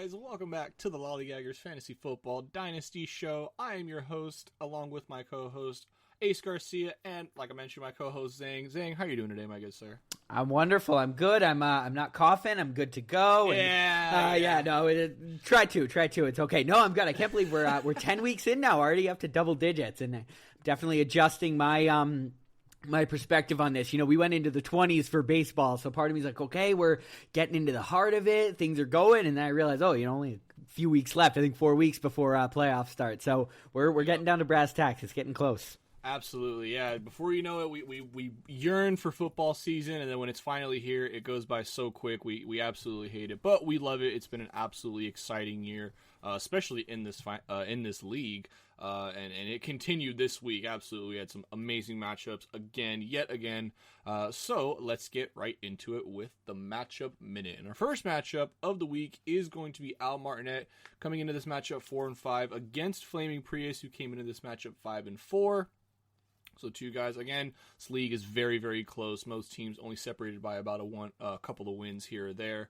guys, welcome back to the Lollygaggers Fantasy Football Dynasty Show. I am your host, along with my co-host, Ace Garcia, and like I mentioned, my co-host, Zang. Zang, how are you doing today, my good sir? I'm wonderful. I'm good. I'm not coughing. I'm good to go. Try to. It's okay. No, I'm good. I can't believe we're 10 weeks in now, already up to double digits, and definitely adjusting my my perspective on this. You know, we went into the 20s for baseball, so part of me is like, okay, we're getting into the heart of it. Things are going, and then I realized, only a few weeks left. I think 4 weeks before playoffs start. So we're getting down to brass tacks. It's getting close. Absolutely, yeah. Before you know it, we yearn for football season, and then when it's finally here, it goes by so quick. We absolutely hate it, but we love it. It's been an absolutely exciting year, especially in this league, and it continued this week. Absolutely, we had some amazing matchups yet again. So let's get right into it with the matchup minute. And our first matchup of the week is going to be Al Martinet coming into this matchup 4-5 against Flaming Prius, who came into this matchup 5-4. So two guys, again, this league is very, very close. Most teams only separated by about a couple of wins here or there.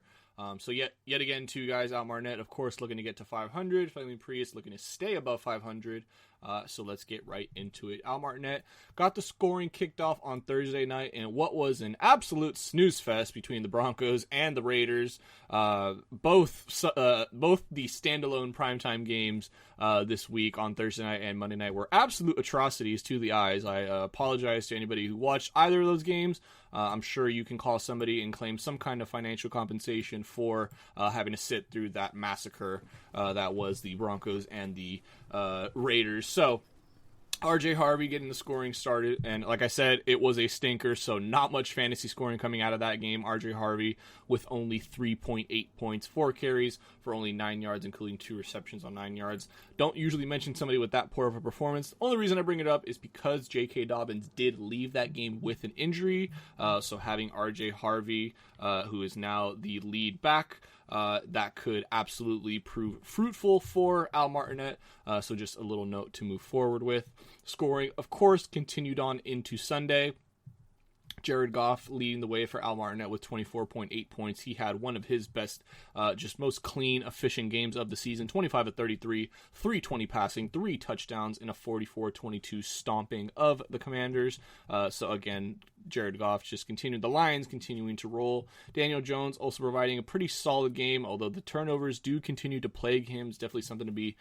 So yet again, two guys, Al Martinet, of course, looking to get to 500. Flaming Prius looking to stay above 500. So let's get right into it. Al Martinet got the scoring kicked off on Thursday night in what was an absolute snooze fest between the Broncos and the Raiders. Both the standalone primetime games this week on Thursday night and Monday night were absolute atrocities to the eyes. I apologize to anybody who watched either of those games. I'm sure you can call somebody and claim some kind of financial compensation for having to sit through that massacre that was the Broncos and the Raiders. So RJ Harvey getting the scoring started, and like I said, it was a stinker, so not much fantasy scoring coming out of that game. RJ Harvey with only 3.8 points, 4 carries for only 9 yards, including 2 receptions on 9 yards. Don't usually mention somebody with that poor of a performance. The only reason I bring it up is because J.K. Dobbins did leave that game with an injury, so having RJ Harvey, who is now the lead back, that could absolutely prove fruitful for Al Martinet. So just a little note to move forward with. Scoring, of course, continued on into Sunday. Jared Goff leading the way for Al Martinet with 24.8 points. He had one of his best, just most clean, efficient games of the season. 25 of 33, 320 passing, 3 touchdowns, and a 44-22 stomping of the Commanders. So again, Jared Goff just continued. The Lions continuing to roll. Daniel Jones also providing a pretty solid game, although the turnovers do continue to plague him. It's definitely something to be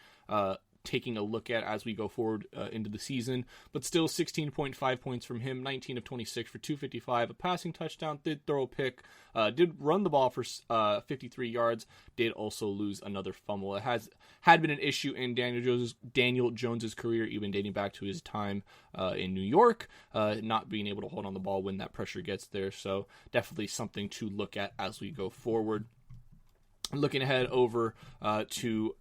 taking a look at as we go forward into the season, but still 16.5 points from him, 19 of 26 for 255, a passing touchdown, did throw a pick, did run the ball for 53 yards, did also lose another fumble. It had been an issue in Daniel Jones's career, even dating back to his time in New York, not being able to hold on the ball when that pressure gets there, so definitely something to look at as we go forward. Looking ahead over to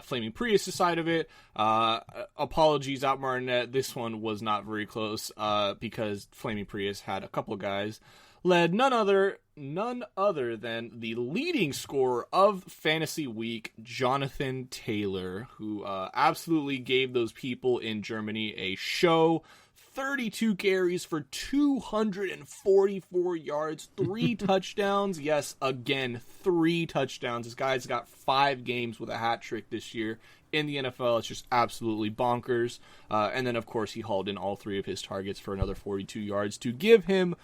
Flaming Prius' side of it. Apologies out Martinet. This one was not very close because Flaming Prius had a couple guys led none other than the leading scorer of Fantasy Week, Jonathan Taylor, who absolutely gave those people in Germany a show. 32 carries for 244 yards, 3 touchdowns. Yes, again, 3 touchdowns. This guy's got 5 games with a hat trick this year in the NFL. It's just absolutely bonkers. And then, of course, he hauled in all 3 of his targets for another 42 yards to give him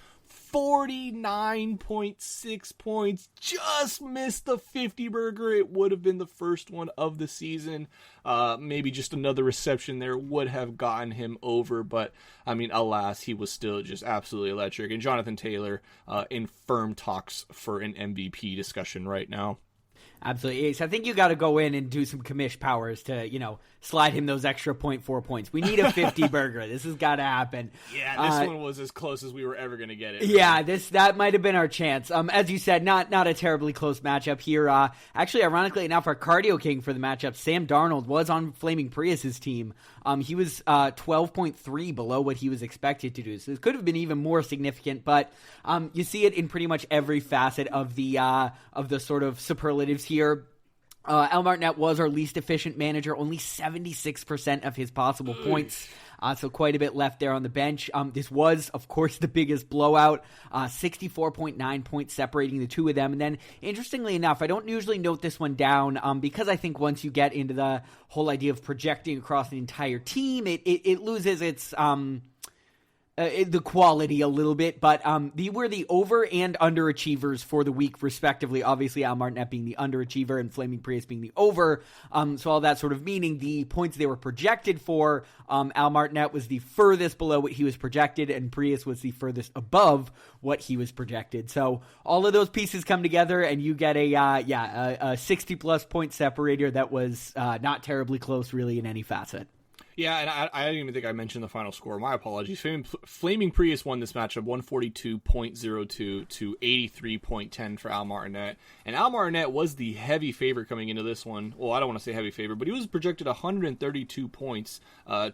49.6 points. Just missed the 50 burger. It would have been the first one of the season. Maybe just another reception there would have gotten him over, but I mean, alas, he was still just absolutely electric. And Jonathan Taylor in firm talks for an MVP discussion right now. Absolutely, Ace. I think you got to go in and do some commish powers to, slide him those extra 0.4 points. We need a 50 burger. This has got to happen. Yeah, this one was as close as we were ever going to get it. Yeah, that might have been our chance. As you said, not a terribly close matchup here. Actually, ironically enough, our cardio king for the matchup, Sam Darnold, was on Flaming Prius's team. He was 12.3 below what he was expected to do. So it could have been even more significant, but you see it in pretty much every facet of the sort of superlatives here. Al Martinet was our least efficient manager, only 76% of his possible points so quite a bit left there on the bench. This was, of course, the biggest blowout, 64.9 points separating the two of them. And then, interestingly enough, I don't usually note this one down because I think once you get into the whole idea of projecting across the entire team, it loses its the quality a little bit, but were the over and underachievers for the week, respectively. Obviously, Al Martinet being the underachiever and Flaming Prius being the over. So all that sort of meaning the points they were projected for, Al Martinet was the furthest below what he was projected, and Prius was the furthest above what he was projected. So all of those pieces come together, and you get a 60-plus point separator that was not terribly close, really, in any facet. Yeah, and I didn't even think I mentioned the final score. My apologies. Flaming Prius won this matchup 142.02 to 83.10 for Al Martinet. And Al Martinet was the heavy favorite coming into this one. Well, I don't want to say heavy favorite, but he was projected 132 points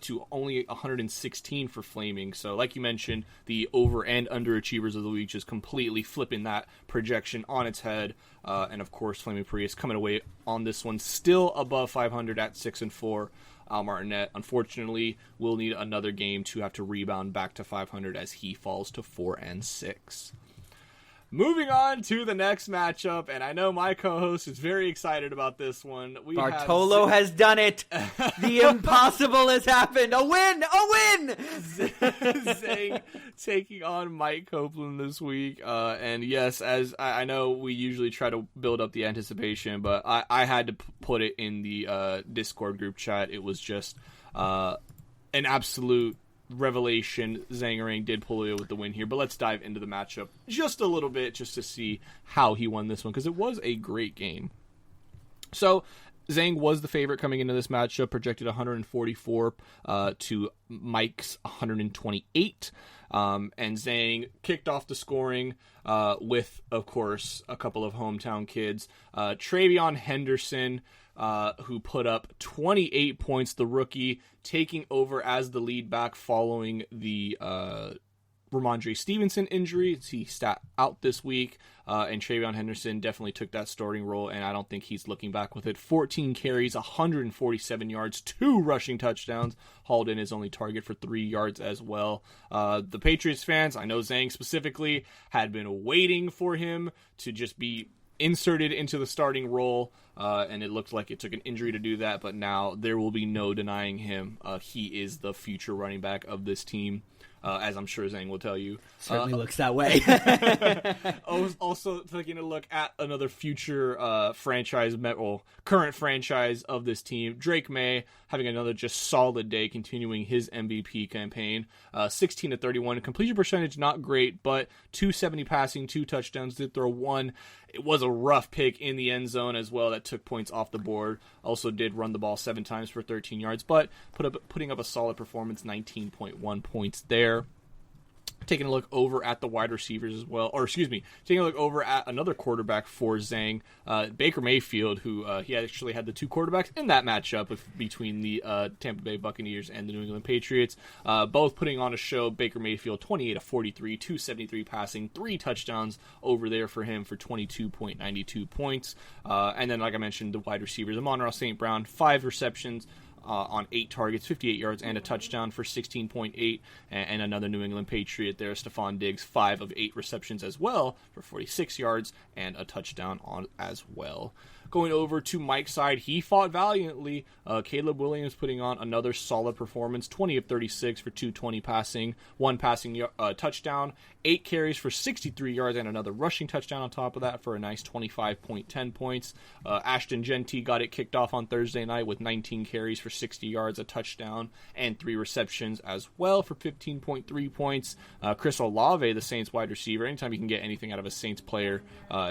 to only 116 for Flaming. So like you mentioned, the over and underachievers of the week just completely flipping that projection on its head. And of course, Flaming Prius coming away on this one still above 500 at 6-4. Al Martinet, unfortunately, will need another game to have to rebound back to 500 as he falls to 4-6. Moving on to the next matchup, and I know my co-host is very excited about this one. Bartolo has done it. The impossible has happened. A win! Zang taking on Mike Copeland this week. And yes, as I know we usually try to build up the anticipation, but I had to put it in the Discord group chat. It was just an absolute revelation. Zangarang did pull away with the win here, but let's dive into the matchup just a little bit just to see how he won this one, because it was a great game. So Zang was the favorite coming into this matchup, projected 144 to Mike's 128. And Zang kicked off the scoring with, of course, a couple of hometown kids. Travion Henderson, who put up 28 points, the rookie, taking over as the lead back following the Ramondre Stevenson injury. He sat out this week, and Travion Henderson definitely took that starting role, and I don't think he's looking back with it. 14 carries, 147 yards, 2 rushing touchdowns. Hauled in his only target for 3 yards as well. The Patriots fans, I know Zang specifically, had been waiting for him to just be inserted into the starting role, and it looked like it took an injury to do that, but now there will be no denying him. He is the future running back of this team, as I'm sure Zang will tell you. Certainly looks that way. I was also taking a look at another future current franchise of this team, Drake May, having another just solid day, continuing his MVP campaign. 16-31, completion percentage not great, but 270 passing, 2 touchdowns, did throw 1. It was a rough pick in the end zone as well that took points off the board. Also did run the ball 7 times for 13 yards, but putting up a solid performance, 19.1 points there. Taking a look over at the wide receivers as well, taking a look over at another quarterback for Zang, Baker Mayfield, who he actually had the 2 quarterbacks in that matchup between the Tampa Bay Buccaneers and the New England Patriots, both putting on a show. Baker Mayfield, 28-43, 273 passing, 3 touchdowns over there for him for 22.92 points. And then, like I mentioned, the wide receivers, Amon-Ra St. Brown, 5 receptions, on 8 targets, 58 yards, and a touchdown for 16.8, and another New England Patriot there, Stephon Diggs, 5 of 8 receptions as well for 46 yards and a touchdown on as well. Going over to Mike's side, he fought valiantly. Caleb Williams putting on another solid performance, 20 of 36 for 220 passing, 1 passing touchdown, 8 carries for 63 yards, and another rushing touchdown on top of that for a nice 25.10 points. Ashton Genty got it kicked off on Thursday night with 19 carries for 60 yards, a touchdown, and 3 receptions as well for 15.3 points. Chris Olave, the Saints wide receiver, anytime you can get anything out of a Saints player,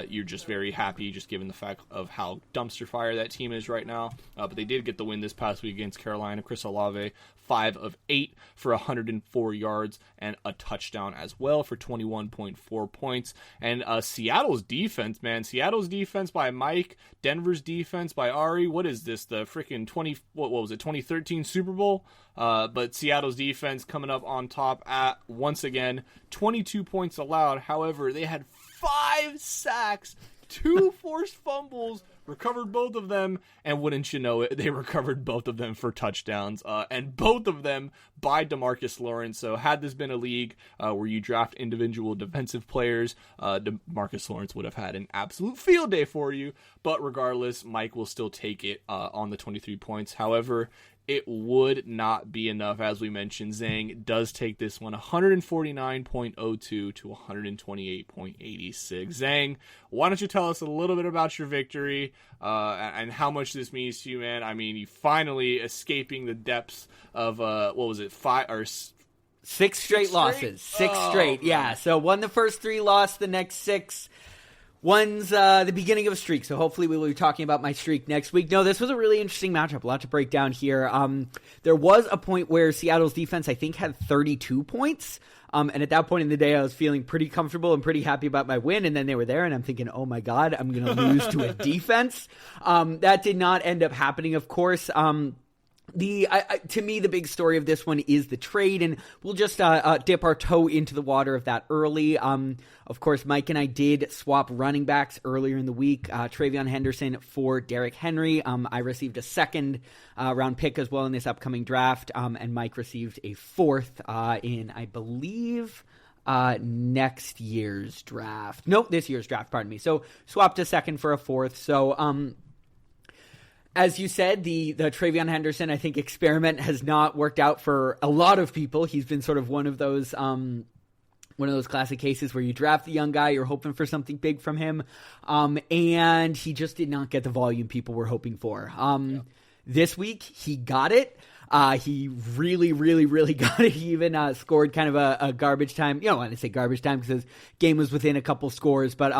you're just very happy, just given the fact of how dumpster fire that team is right now. But they did get the win this past week against Carolina. Chris Olave, 5 of 8 for 104 yards and a touchdown as well for 21.4 points. And Seattle's defense, man. Seattle's defense by Mike, Denver's defense by Ari. What is this? The freaking 2013 Super Bowl? But Seattle's defense coming up on top at, once again, 22 points allowed. However, they had 5 sacks, 2 forced fumbles recovered both of them, and wouldn't you know it, they recovered both of them for touchdowns, and both of them by DeMarcus Lawrence. So had this been a league where you draft individual defensive players, DeMarcus Lawrence would have had an absolute field day for you, but regardless, Mike will still take it on the 23 points. However, it would not be enough. As we mentioned, Zang does take this one 149.02 to 128.86. Zang, why don't you tell us a little bit about your victory and how much this means to you, man? I mean, you finally escaping the depths of, what was it, six straight losses. Six straight, yeah. So won the first 3, lost the next 6. One's the beginning of a streak, so hopefully we will be talking about my streak next week. No, this was a really interesting matchup. A lot to break down here. There was a point where Seattle's defense, I think, had 32 points. And at that point in the day, I was feeling pretty comfortable and pretty happy about my win. And then they were there, and I'm thinking, oh my God, I'm going to lose to a defense. That did not end up happening, of course. To me, the big story of this one is the trade, and we'll just dip our toe into the water of that early. Of course, Mike and I did swap running backs earlier in the week. Travion Henderson for Derrick Henry. I received a second round pick as well in this upcoming draft, and Mike received a fourth in, I believe, next year's draft. Nope, this year's draft, pardon me. So swapped a second for a fourth. So, as you said, the Travion Henderson, I think, experiment has not worked out for a lot of people. He's been sort of one of those classic cases where you draft the young guy, you're hoping for something big from him, and he just did not get the volume people were hoping for. This week, he got it. He really, really, really got it. He even scored kind of a garbage time. You know, I didn't say garbage time because his game was within a couple scores, but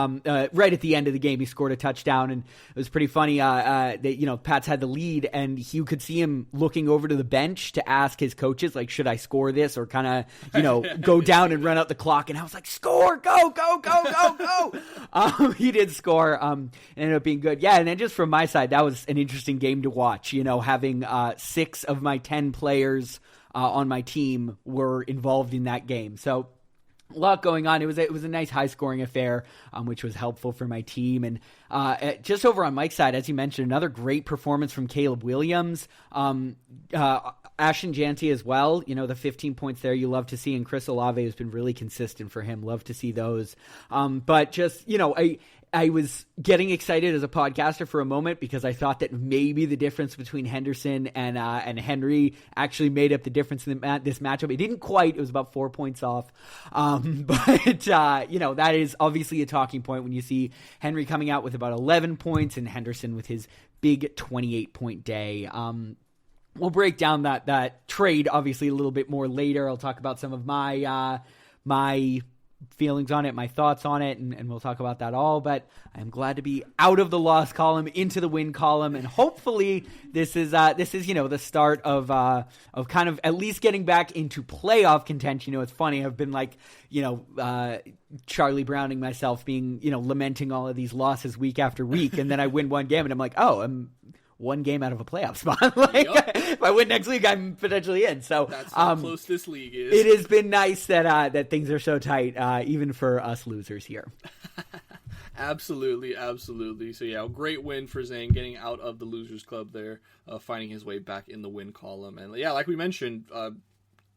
right at the end of the game, he scored a touchdown, and it was pretty funny that, you know, Pats had the lead, and you could see him looking over to the bench to ask his coaches, like, should I score this or kind of, you know, go down and run out the clock? And I was like, score, go, go, go, go, go. He did score, ended up being good. Yeah, and then just from my side, that was an interesting game to watch, you know, having 6 of my 10 players on my team were involved in that game. So a lot going on. It was a nice high scoring affair, which was helpful for my team. And just over on Mike's side, as you mentioned, another great performance from Caleb Williams, Ashton Janty as well. You know, the 15 points there you love to see, and Chris Olave has been really consistent for him. Love to see those. But just, you know, I was getting excited as a podcaster for a moment because I thought that maybe the difference between Henderson and Henry actually made up the difference in this matchup. It didn't quite. It was about 4 points off. But you know, that is obviously a talking point when you see Henry coming out with about 11 points and Henderson with his big 28-point day. We'll break down that trade obviously a little bit more later. I'll talk about some of my feelings on it, my thoughts on it, and we'll talk about that all. But I'm glad to be out of the loss column into the win column, and hopefully this is you know, the start of kind of at least getting back into playoff contention. You know, it's funny, I've been like, you know, Charlie Browning myself, being, you know, lamenting all of these losses week after week, and then I win one game and I'm like, oh, I'm one game out of a playoff spot. Like, yep. If I win next week, I'm potentially in. So that's how close this league is. It has been nice that things are so tight, even for us losers here. Absolutely. So yeah, great win for Zang, getting out of the losers club there, finding his way back in the win column. And yeah, like we mentioned,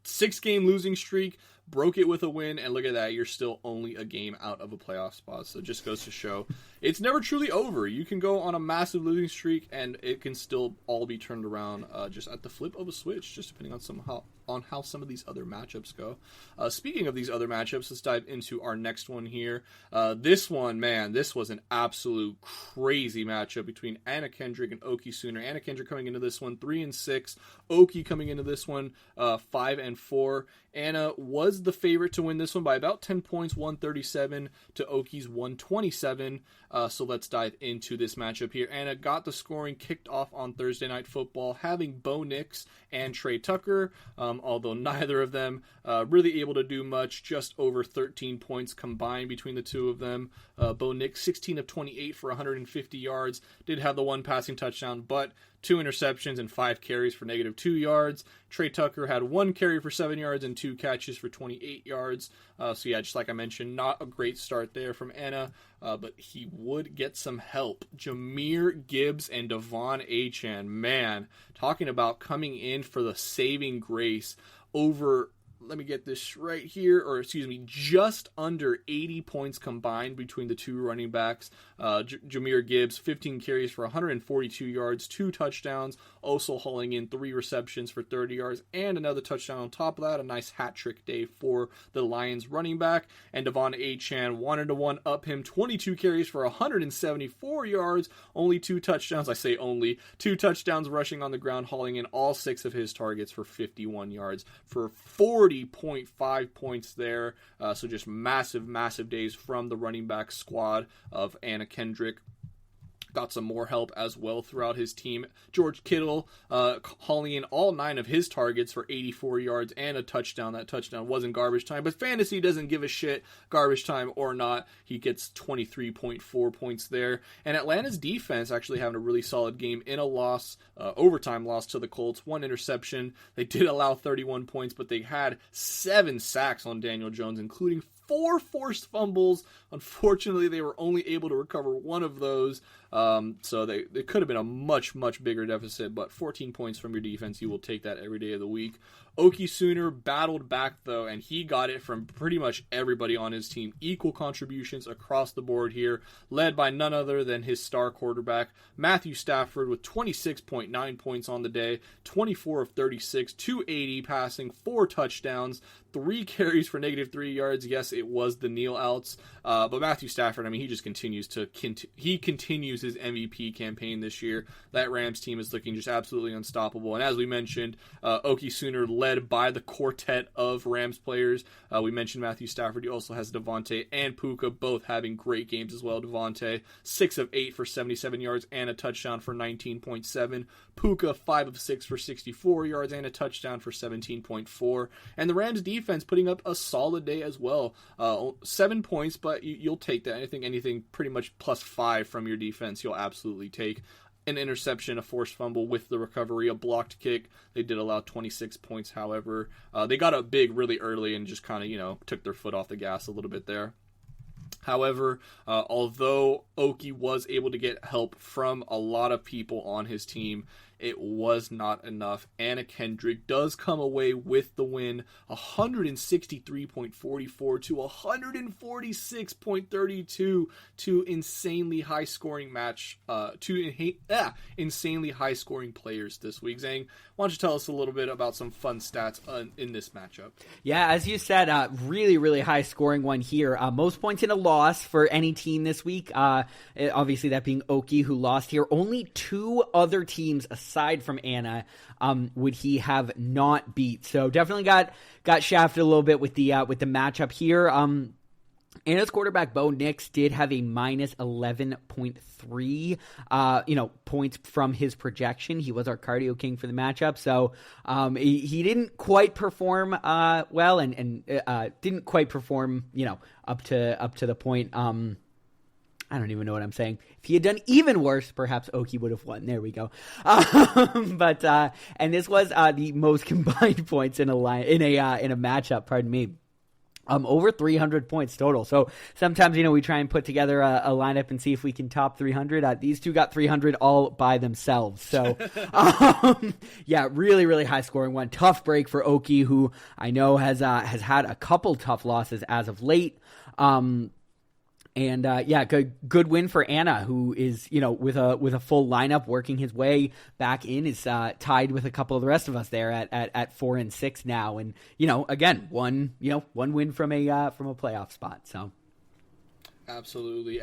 6-game losing streak, broke it with a win, and look at that, you're still only a game out of a playoff spot. So it just goes to show it's never truly over. You can go on a massive losing streak and it can still all be turned around just at the flip of a switch, just depending on how some of these other matchups go. Speaking of these other matchups, let's dive into our next one here. This one, man, this was an absolute crazy matchup between Anna Kendrick and Oki Sooner. Anna Kendrick coming into this one 3-6, Oki coming into this one 5-4. Anna was the favorite to win this one by about 10 points, 137 to Oki's 127. So let's dive into this matchup here. Anna got the scoring kicked off on Thursday Night Football, having Bo Nix and Trey Tucker, although neither of them really able to do much, just over 13 points combined between the two of them. Bo Nix, 16 of 28 for 150 yards, did have the one passing touchdown, but 2 interceptions and 5 carries for -2 yards. Trey Tucker had 1 carry for 7 yards and 2 catches for 28 yards. So yeah, just like I mentioned, not a great start there from Anna, but he would get some help. Jahmyr Gibbs and Devon Achane, man, talking about coming in for the saving grace over, let me get this right here, just under 80 points combined between the two running backs. Jahmyr Gibbs, 15 carries for 142 yards, 2 touchdowns, also hauling in 3 receptions for 30 yards and another touchdown on top of that. A nice hat trick day for the Lions running back. And Devon Achane wanted to one-up him, 22 carries for 174 yards, only 2 touchdowns. I say only 2 touchdowns rushing on the ground, hauling in all 6 of his targets for 51 yards for 40.5 points there. So just massive days from the running back squad of Anna Kendrick. Got some more help as well throughout his team. George Kittle hauling in all 9 of his targets for 84 yards and a touchdown. That touchdown wasn't garbage time, but fantasy doesn't give a shit, garbage time or not. He gets 23.4 points there. And Atlanta's defense actually having a really solid game in a loss, overtime loss to the Colts. 1 interception. They did allow 31 points, but they had 7 sacks on Daniel Jones, including 4 forced fumbles. Unfortunately, they were only able to recover 1 of those. So they could have been a much bigger deficit, but 14 points from your defense, you will take that every day of the week. Okie Sooner battled back, though, and he got it from pretty much everybody on his team. Equal contributions across the board here, led by none other than his star quarterback, Matthew Stafford, with 26.9 points on the day, 24 of 36, 280 passing, 4 touchdowns, 3 carries for -3 yards. Yes, it was the kneel outs, but Matthew Stafford, I mean, he just continues his MVP campaign this year. That Rams team is looking just absolutely unstoppable. And as we mentioned, Okie Sooner led by the quartet of Rams players. We mentioned Matthew Stafford. He also has Devontae and Puka, both having great games as well. Devontae, 6 of 8 for 77 yards and a touchdown for 19.7. Puka, 5 of 6 for 64 yards and a touchdown for 17.4. And the Rams defense putting up a solid day as well. 7 points, but you'll take that. I think anything pretty much +5 from your defense, you'll absolutely take. An interception, a forced fumble with the recovery, a blocked kick. They did allow 26 points, however. They got up big really early and just kind of, took their foot off the gas a little bit there. However, although Okie was able to get help from a lot of people on his team, it was not enough. Anna Kendrick does come away with the win, 163.44 to 146.32 to insanely high scoring insanely high scoring players this week. Zang, why don't you tell us a little bit about some fun stats in this matchup? Yeah, as you said, really high scoring one here. Most points in a loss for any team this week. Obviously that being Okie, who lost here. Only 2 other teams aside from Anna would he have not beat. So definitely got shafted a little bit with the matchup here. Anna's quarterback Bo Nix did have a -11.3 points from his projection. He was our cardio king for the matchup, so he didn't quite perform well and didn't quite perform up to the point. I don't even know what I'm saying. If he had done even worse, perhaps Okie would have won. There we go. But and this was the most combined points in a matchup. Pardon me. Over 300 points total. So sometimes, we try and put together a lineup and see if we can top 300. These two got 300 all by themselves. So, yeah, really high scoring one. Tough break for Okie, who I know has had a couple tough losses as of late. Good win for Anna, who is, with a full lineup working his way back in, is tied with a couple of the rest of us there at 4-6 now, and again one win from a playoff spot. So. Absolutely.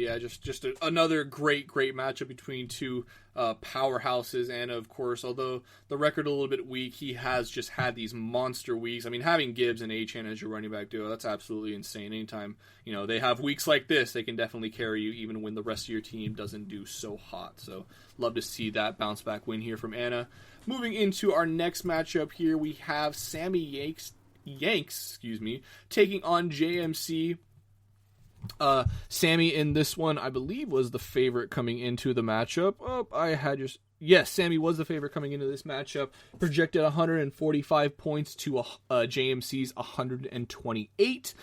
Yeah, just another great matchup between two powerhouses. And of course, although the record a little bit weak, he has just had these monster weeks. I mean, having Gibbs and Achane as your running back duo, that's absolutely insane. Anytime they have weeks like this, they can definitely carry you even when the rest of your team doesn't do so hot. So love to see that bounce back win here from Anna. Moving into our next matchup here, we have Sammy Yanks, taking on JMC. Sammy in this one, I believe, was the favorite coming into the matchup. Oh, I had just Yes, Sammy was the favorite coming into this matchup. Projected 145 points to JMC's 128.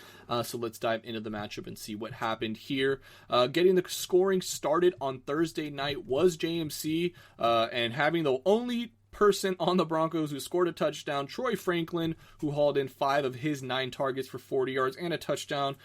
So let's dive into the matchup and see what happened here. Getting the scoring started on Thursday night was JMC, and having the only person on the Broncos who scored a touchdown, Troy Franklin, who hauled in 5 of his 9 targets for 40 yards and a touchdown.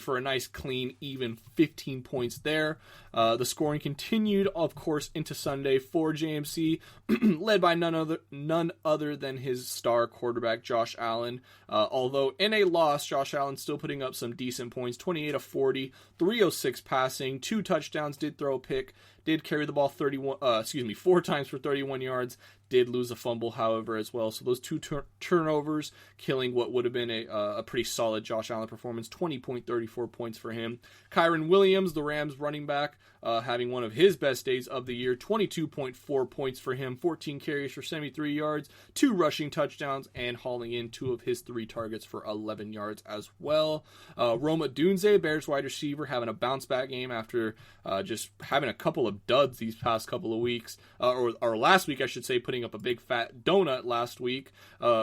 For a nice, clean, even 15 points there. The scoring continued, of course, into Sunday for JMC, led by none other than his star quarterback, Josh Allen. Although in a loss, Josh Allen still putting up some decent points, 28 of 40, 306 passing, 2 touchdowns, did throw a pick, did carry the ball 4 times for 31 yards, did lose a fumble, however, as well. So those 2 turnovers, killing what would have been a pretty solid Josh Allen performance, 20.34 points for him. Kyron Williams, the Rams running back, having one of his best days of the year, 22.4 points for him, 14 carries for 73 yards, 2 rushing touchdowns, and hauling in 2 of his 3 targets for 11 yards as well. Roma Dunze, Bears wide receiver, having a bounce-back game after just having a couple of duds these past couple of weeks, or last week, I should say, putting up a big fat donut last week.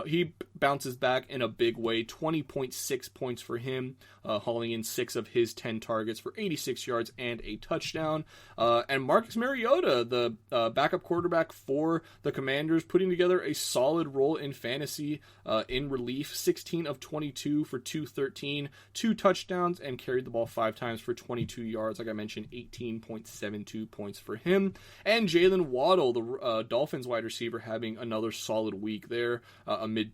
He bounces back in a big way, 20.6 points for him, hauling in 6 of his 10 targets for 86 yards and a touchdown. And Marcus Mariota, the backup quarterback for the Commanders, putting together a solid role in fantasy in relief, 16 of 22 for 213, 2 touchdowns, and carried the ball 5 times for 22 yards. Like I mentioned, 18.72 points for him. And Jalen Waddle, the Dolphins wide receiver, having another solid week there amid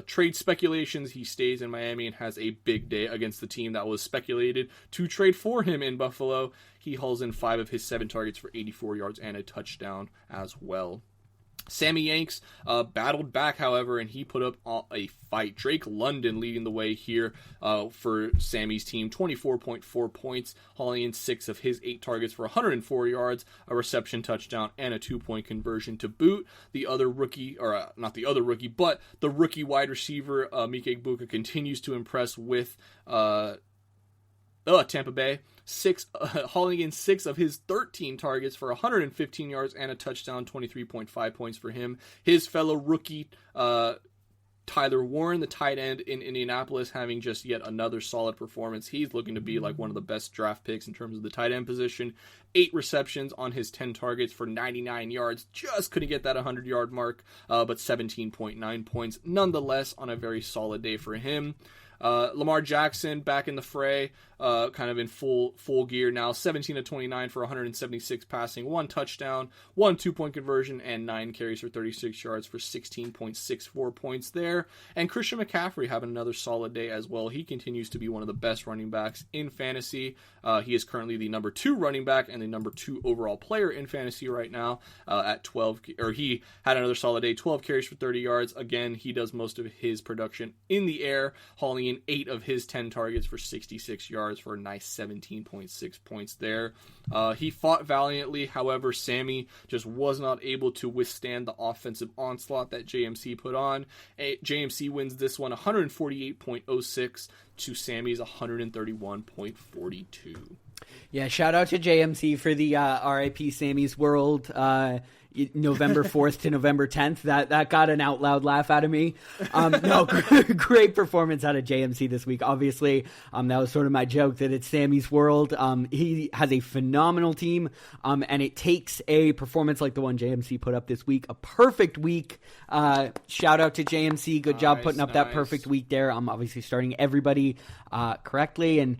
trade speculations. He stays in Miami and has a big day against the team that was speculated to trade for him in Buffalo. He hauls in 5 of his 7 targets for 84 yards and a touchdown as well. Sammy Yanks battled back, however, and he put up a fight. Drake London leading the way here for Sammy's team, 24.4 points, hauling in 6 of his 8 targets for 104 yards, a reception touchdown, and a 2-point conversion to boot. The rookie wide receiver, Mike Igbokwe, continues to impress with Tampa Bay, hauling in 6 of his 13 targets for 115 yards and a touchdown, 23.5 points for him. His fellow rookie, Tyler Warren, the tight end in Indianapolis, having just yet another solid performance. He's looking to be like one of the best draft picks in terms of the tight end position. 8 receptions on his 10 targets for 99 yards. Just couldn't get that 100-yard mark, but 17.9 points nonetheless on a very solid day for him. Lamar Jackson back in the fray, kind of in full gear now, 17 of 29 for 176 passing, 1 touchdown, 1 2-point conversion, and 9 carries for 36 yards for 16.64 points there. And Christian McCaffrey having another solid day as well. He continues to be one of the best running backs in fantasy. He is currently the number 2 running back and the number 2 overall player in fantasy right now at 12, or he had another solid day, 12 carries for 30 yards. Again, he does most of his production in the air, hauling in 8 of his 10 targets for 66 yards for a nice 17.6 points there. He fought valiantly. However, Sammy just was not able to withstand the offensive onslaught that JMC put on. JMC wins this one 148.06 to Sammy's 131.42. Yeah, shout out to JMC for the RIP Sammy's World November 4th to November 10th. That got an out loud laugh out of me. Great performance out of JMC this week. Obviously, that was sort of my joke that it's Sammy's World. He has a phenomenal team, and it takes a performance like the one JMC put up this week. A perfect week. Shout out to JMC. Good job putting up that perfect week there. I'm obviously starting everybody correctly, and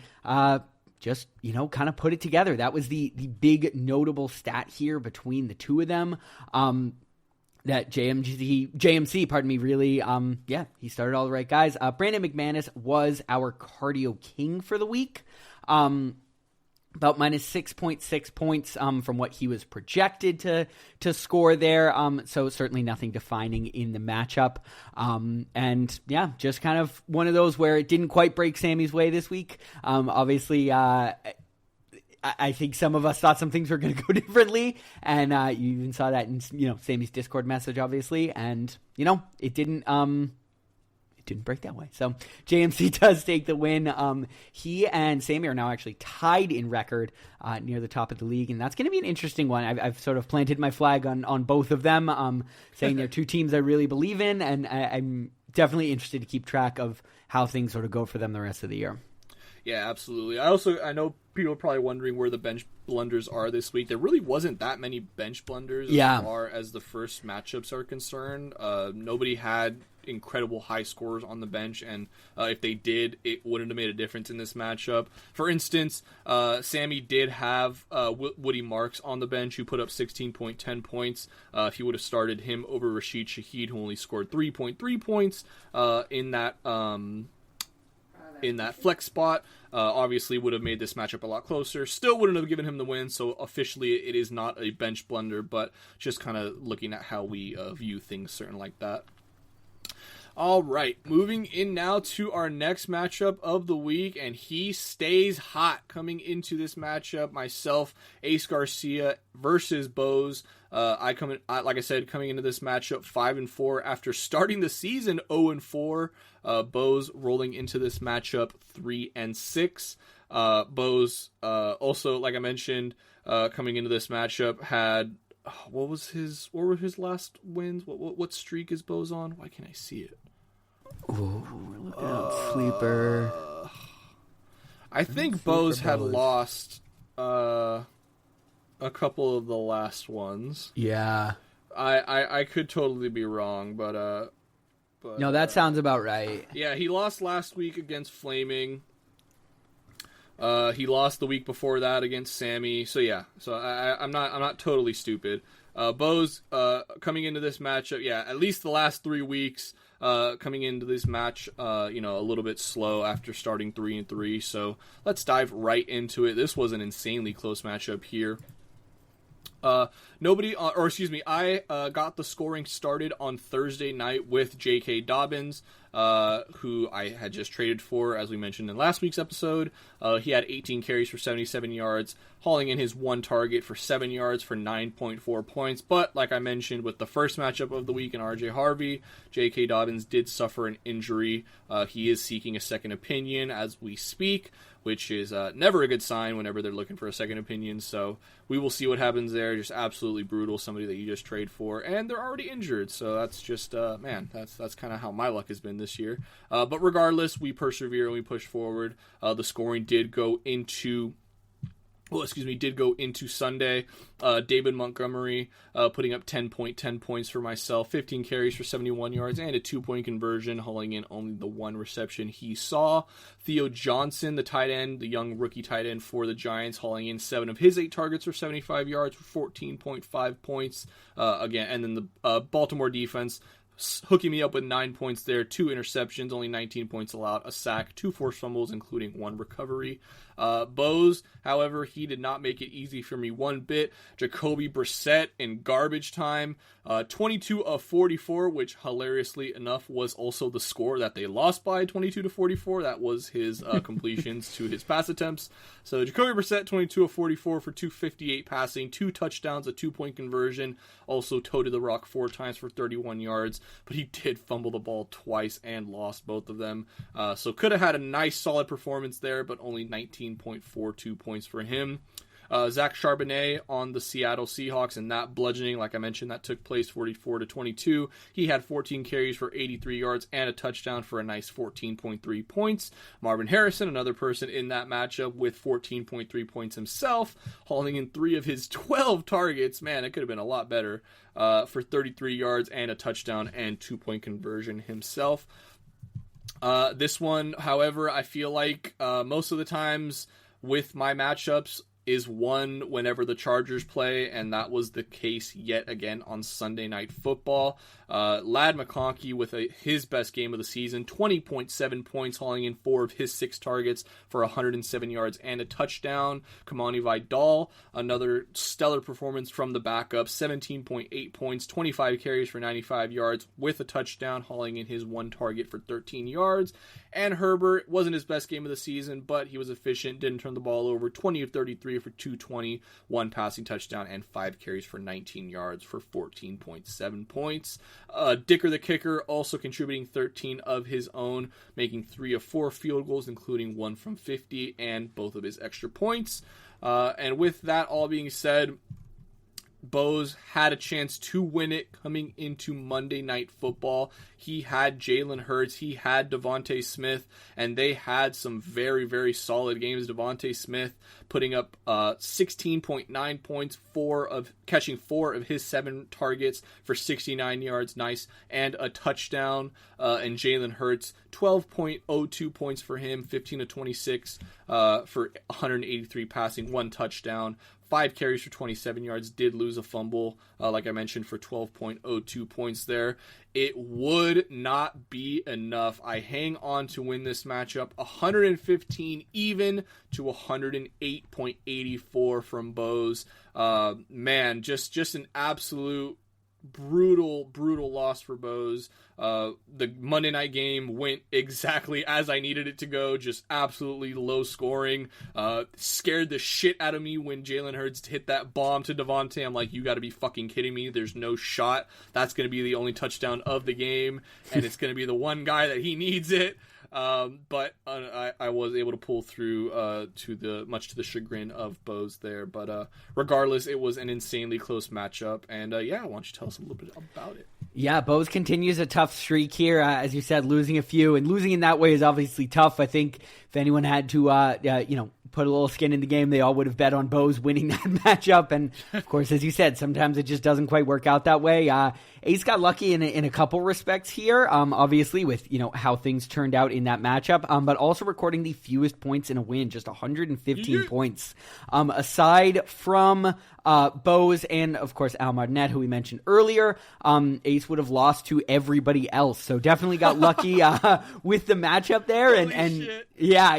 just, kind of put it together. That was the big notable stat here between the two of them. That JMC, really, he started all the right guys. Brandon McManus was our cardio king for the week. About minus 6.6 points from what he was projected to score there. So certainly nothing defining in the matchup. And yeah, just kind of one of those where it didn't quite break Sammy's way this week. Obviously, I think some of us thought some things were going to go differently. And you even saw that in, Sammy's Discord message, obviously. And, it didn't didn't break that way. So JMC does take the win. He and Sammy are now actually tied in record near the top of the league, and that's going to be an interesting one. I've sort of planted my flag on both of them, saying they're two teams I really believe in, and I'm definitely interested to keep track of how things sort of go for them the rest of the year. Yeah, absolutely. I know people are probably wondering where the bench blunders are this week. There really wasn't that many bench blunders as far as the first matchups are concerned. Nobody had incredible high scores on the bench, and if they did, it wouldn't have made a difference in this matchup. For instance, Sammy did have Woody Marks on the bench, who put up 16.10 points. If he would have started him over Rashid Shaheed, who only scored 3.3 points in that flex spot, obviously would have made this matchup a lot closer. Still wouldn't have given him the win, so officially it is not a bench blunder, but just kind of looking at how we view things certain like that. All right, moving in now to our next matchup of the week, and he stays hot coming into this matchup. Myself, Ace Garcia versus Bose. Like I said, coming into this matchup 5-4 after starting the season 0-4. Bose rolling into this matchup 3-6. Bose also, like I mentioned, coming into this matchup had what were his last wins? What streak is Bose on? Why can't I see it? Ooh, we're looking at Sleeper. I think Bose had lost a couple of the last ones. Yeah. I could totally be wrong, but no, that sounds about right. Yeah, he lost last week against Flaming. He lost the week before that against Sammy. So yeah, I'm not totally stupid. Bose coming into this matchup, yeah, at least the last 3 weeks coming into this match, a little bit slow after starting 3-3. So let's dive right into it. This was an insanely close matchup here. I got the scoring started on Thursday night with J.K. Dobbins, who I had just traded for, as we mentioned in last week's episode. He had 18 carries for 77 yards, hauling in his one target for 7 yards for 9.4 points. But, like I mentioned, with the first matchup of the week in R.J. Harvey, J.K. Dobbins did suffer an injury. He is seeking a second opinion as we speak, which is never a good sign whenever they're looking for a second opinion. So we will see what happens there. Just absolutely brutal, somebody that you just trade for, and they're already injured. So that's just, that's kind of how my luck has been this year. But regardless, we persevere and we push forward. The scoring did go into Sunday. David Montgomery putting up 10.10 points for myself, 15 carries for 71 yards, and a 2-point conversion, hauling in only the one reception he saw. Theo Johnson, the tight end, the young rookie tight end for the Giants, hauling in 7 of his 8 targets for 75 yards for 14.5 points. Again, and then the Baltimore defense hooking me up with 9 points there, 2 interceptions, only 19 points allowed, a sack, 2 forced fumbles, including 1 recovery. Bose, however, he did not make it easy for me one bit. Jacoby Brissett in garbage time, 22 of 44, which hilariously enough was also the score that they lost by, 22 to 44. That was his completions to his pass attempts. So Jacoby Brissett, 22 of 44 for 258 passing, 2 touchdowns, a 2-point conversion, also toted the rock 4 times for 31 yards, but he did fumble the ball twice and lost both of them. So could have had a nice solid performance there, but only 19.42 points for him. Zach Charbonnet on the Seattle Seahawks, and that bludgeoning, like I mentioned, that took place 44-22. He had 14 carries for 83 yards and a touchdown for a nice 14.3 points. Marvin Harrison, another person in that matchup, with 14.3 points himself, hauling in 3 of his 12 targets. Man, it could have been a lot better, for 33 yards and a touchdown and 2-point conversion himself. This one, however, I feel like most of the times with my matchups is won whenever the Chargers play, and that was the case yet again on Sunday Night Football. Ladd McConkey with his best game of the season, 20.7 points, hauling in 4 of his 6 targets for 107 yards and a touchdown. Kamani Vidal, another stellar performance from the backup, 17.8 points, 25 carries for 95 yards with a touchdown, hauling in his 1 target for 13 yards. And Herbert wasn't his best game of the season, but he was efficient, didn't turn the ball over, 20 of 33 3 for 220, 1 passing touchdown, and 5 carries for 19 yards for 14.7 points. Dicker the kicker also contributing 13 of his own, making 3 of 4 field goals, including 1 from 50 and both of his extra points. And with that all being said, Bose had a chance to win it coming into Monday Night Football. He had Jalen Hurts, he had Devontae Smith, and they had some very, very solid games. Devontae Smith putting up 16.9 points, catching 4 of his 7 targets for 69 yards, nice, and a touchdown. And Jalen Hurts, 12.02 points for him, 15 of 26 for 183 passing, 1 touchdown. 5 carries for 27 yards, did lose a fumble, like I mentioned, for 12.02 points there. It would not be enough. I hang on to win this matchup 115 even to 108.84 from Bose. Man, just an absolute brutal loss for Bose. The Monday night game went exactly as I needed it to go, just absolutely low scoring. Scared the shit out of me when Jalen Hurts hit that bomb to Devontae. I'm like, you gotta be fucking kidding me. There's no shot. That's gonna be the only touchdown of the game, and it's gonna be the one guy that he needs it. But I was able to pull through much to the chagrin of Bose there. But regardless, it was an insanely close matchup. And yeah, why don't you tell us a little bit about it? Yeah, Bose continues a tough streak here. As you said, losing a few, and losing in that way is obviously tough. I think if anyone had to, put a little skin in the game, they all would have bet on Bose winning that matchup. And of course, as you said, sometimes it just doesn't quite work out that way. Ace got lucky in a couple respects here, obviously with how things turned out in that matchup, but also recording the fewest points in a win, just 115 points. Aside from Bose and of course Al Martinet, who we mentioned earlier, Ace would have lost to everybody else. So definitely got lucky with the matchup there, and yeah,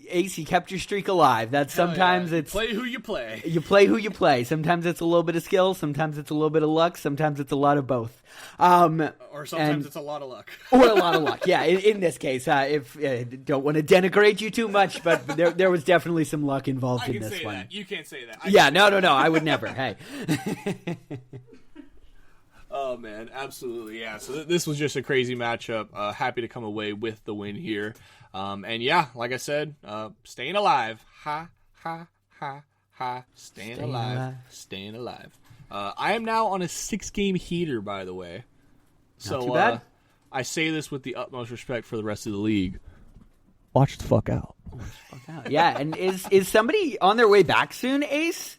Ace, you kept your streak alive. That's sometimes it's play who you play. You play who you play. Sometimes it's a little bit of skill. Sometimes it's a little bit of luck. Sometimes it's a lot of both. Or sometimes it's a lot of luck. Or a lot of luck. Yeah. In this case, if don't want to denigrate you too much, but there was definitely some luck involved in this one. That. You can't say that. No. I would never. Hey. Oh, man, absolutely, yeah. So this was just a crazy matchup. Happy to come away with the win here. And yeah, like I said, staying alive. Ha, ha, ha, ha. Staying alive. Staying alive. I am now on a 6-game heater, by the way. Not too bad. I say this with the utmost respect for the rest of the league. Watch the fuck out. Yeah, and is somebody on their way back soon, Ace?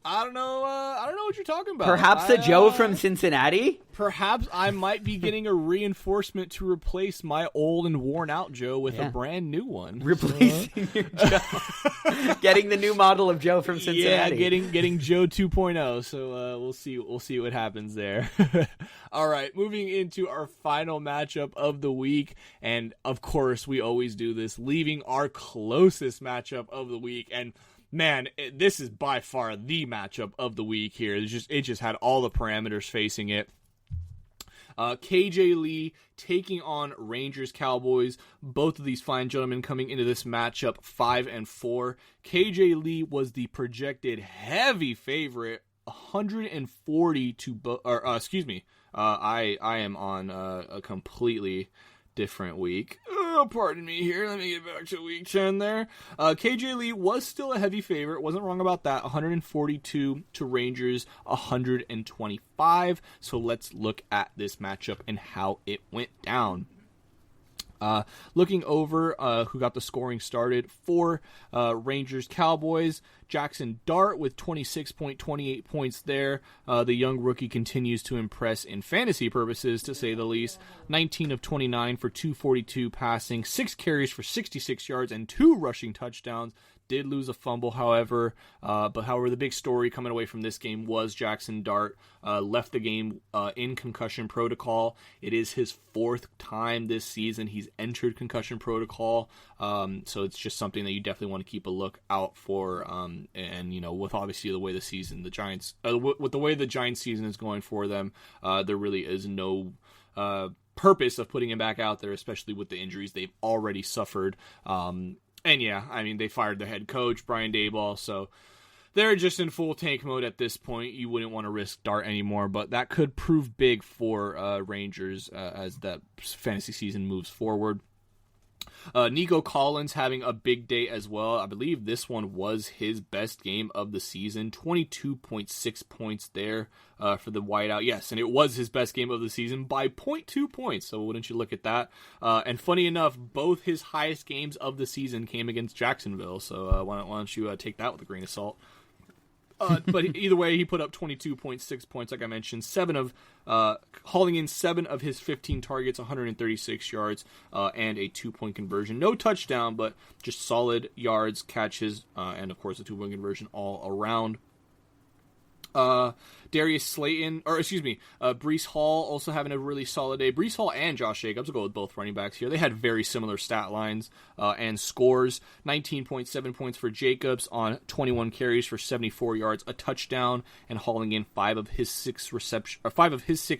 I don't know what you're talking about. Perhaps a Joe from Cincinnati? Perhaps I might be getting a reinforcement to replace my old and worn out Joe with a brand new one. Replacing your Joe. Getting the new model of Joe from Cincinnati. Yeah, getting Joe 2.0. So we'll see what happens there. All right, moving into our final matchup of the week, and of course we always do this, leaving our closest matchup of the week. And man, this is by far the matchup of the week here. It just had all the parameters facing it. KJ Lee taking on Rangers Cowboys. Both of these fine gentlemen coming into this matchup 5-4. KJ Lee was the projected heavy favorite, 140 to I am on a completely different week. Pardon me here. Let me get back to week 10 there. KJ Lee was still a heavy favorite. Wasn't wrong about that. 142 to Rangers 125. So let's look at this matchup and how it went down. Looking over who got the scoring started for Rangers Cowboys, Jackson Dart with 26.28 points there. The young rookie continues to impress in fantasy purposes, to say the least. 19 of 29 for 242 passing, 6 carries for 66 yards, and 2 rushing touchdowns. Did lose a fumble, however. But the big story coming away from this game was Jackson Dart left the game in concussion protocol. It is his 4th time this season he's entered concussion protocol. So it's just something that you definitely want to keep a look out for. And with obviously the way the Giants season is going for them, there really is no purpose of putting him back out there, especially with the injuries they've already suffered. And yeah, I mean, they fired their head coach, Brian Daboll, so they're just in full tank mode at this point. You wouldn't want to risk Dart anymore, but that could prove big for Rangers as that fantasy season moves forward. Nico Collins having a big day as well. I believe this one was his best game of the season. 22.6 points there for the whiteout. Yes, and it was his best game of the season by 0.2 points. So wouldn't you look at that? And funny enough, both his highest games of the season came against Jacksonville. So why don't you take that with a grain of salt? But either way, he put up 22.6 points, like I mentioned, hauling in 7 of his 15 targets, 136 yards, and a 2-point conversion. No touchdown, but just solid yards, catches, and of course a 2-point conversion all around. Breece Hall also having a really solid day. Breece Hall and Josh Jacobs, will go with both running backs here. They had very similar stat lines and scores. 19.7 points for Jacobs on 21 carries for 74 yards, a touchdown, and hauling in 5 of his 6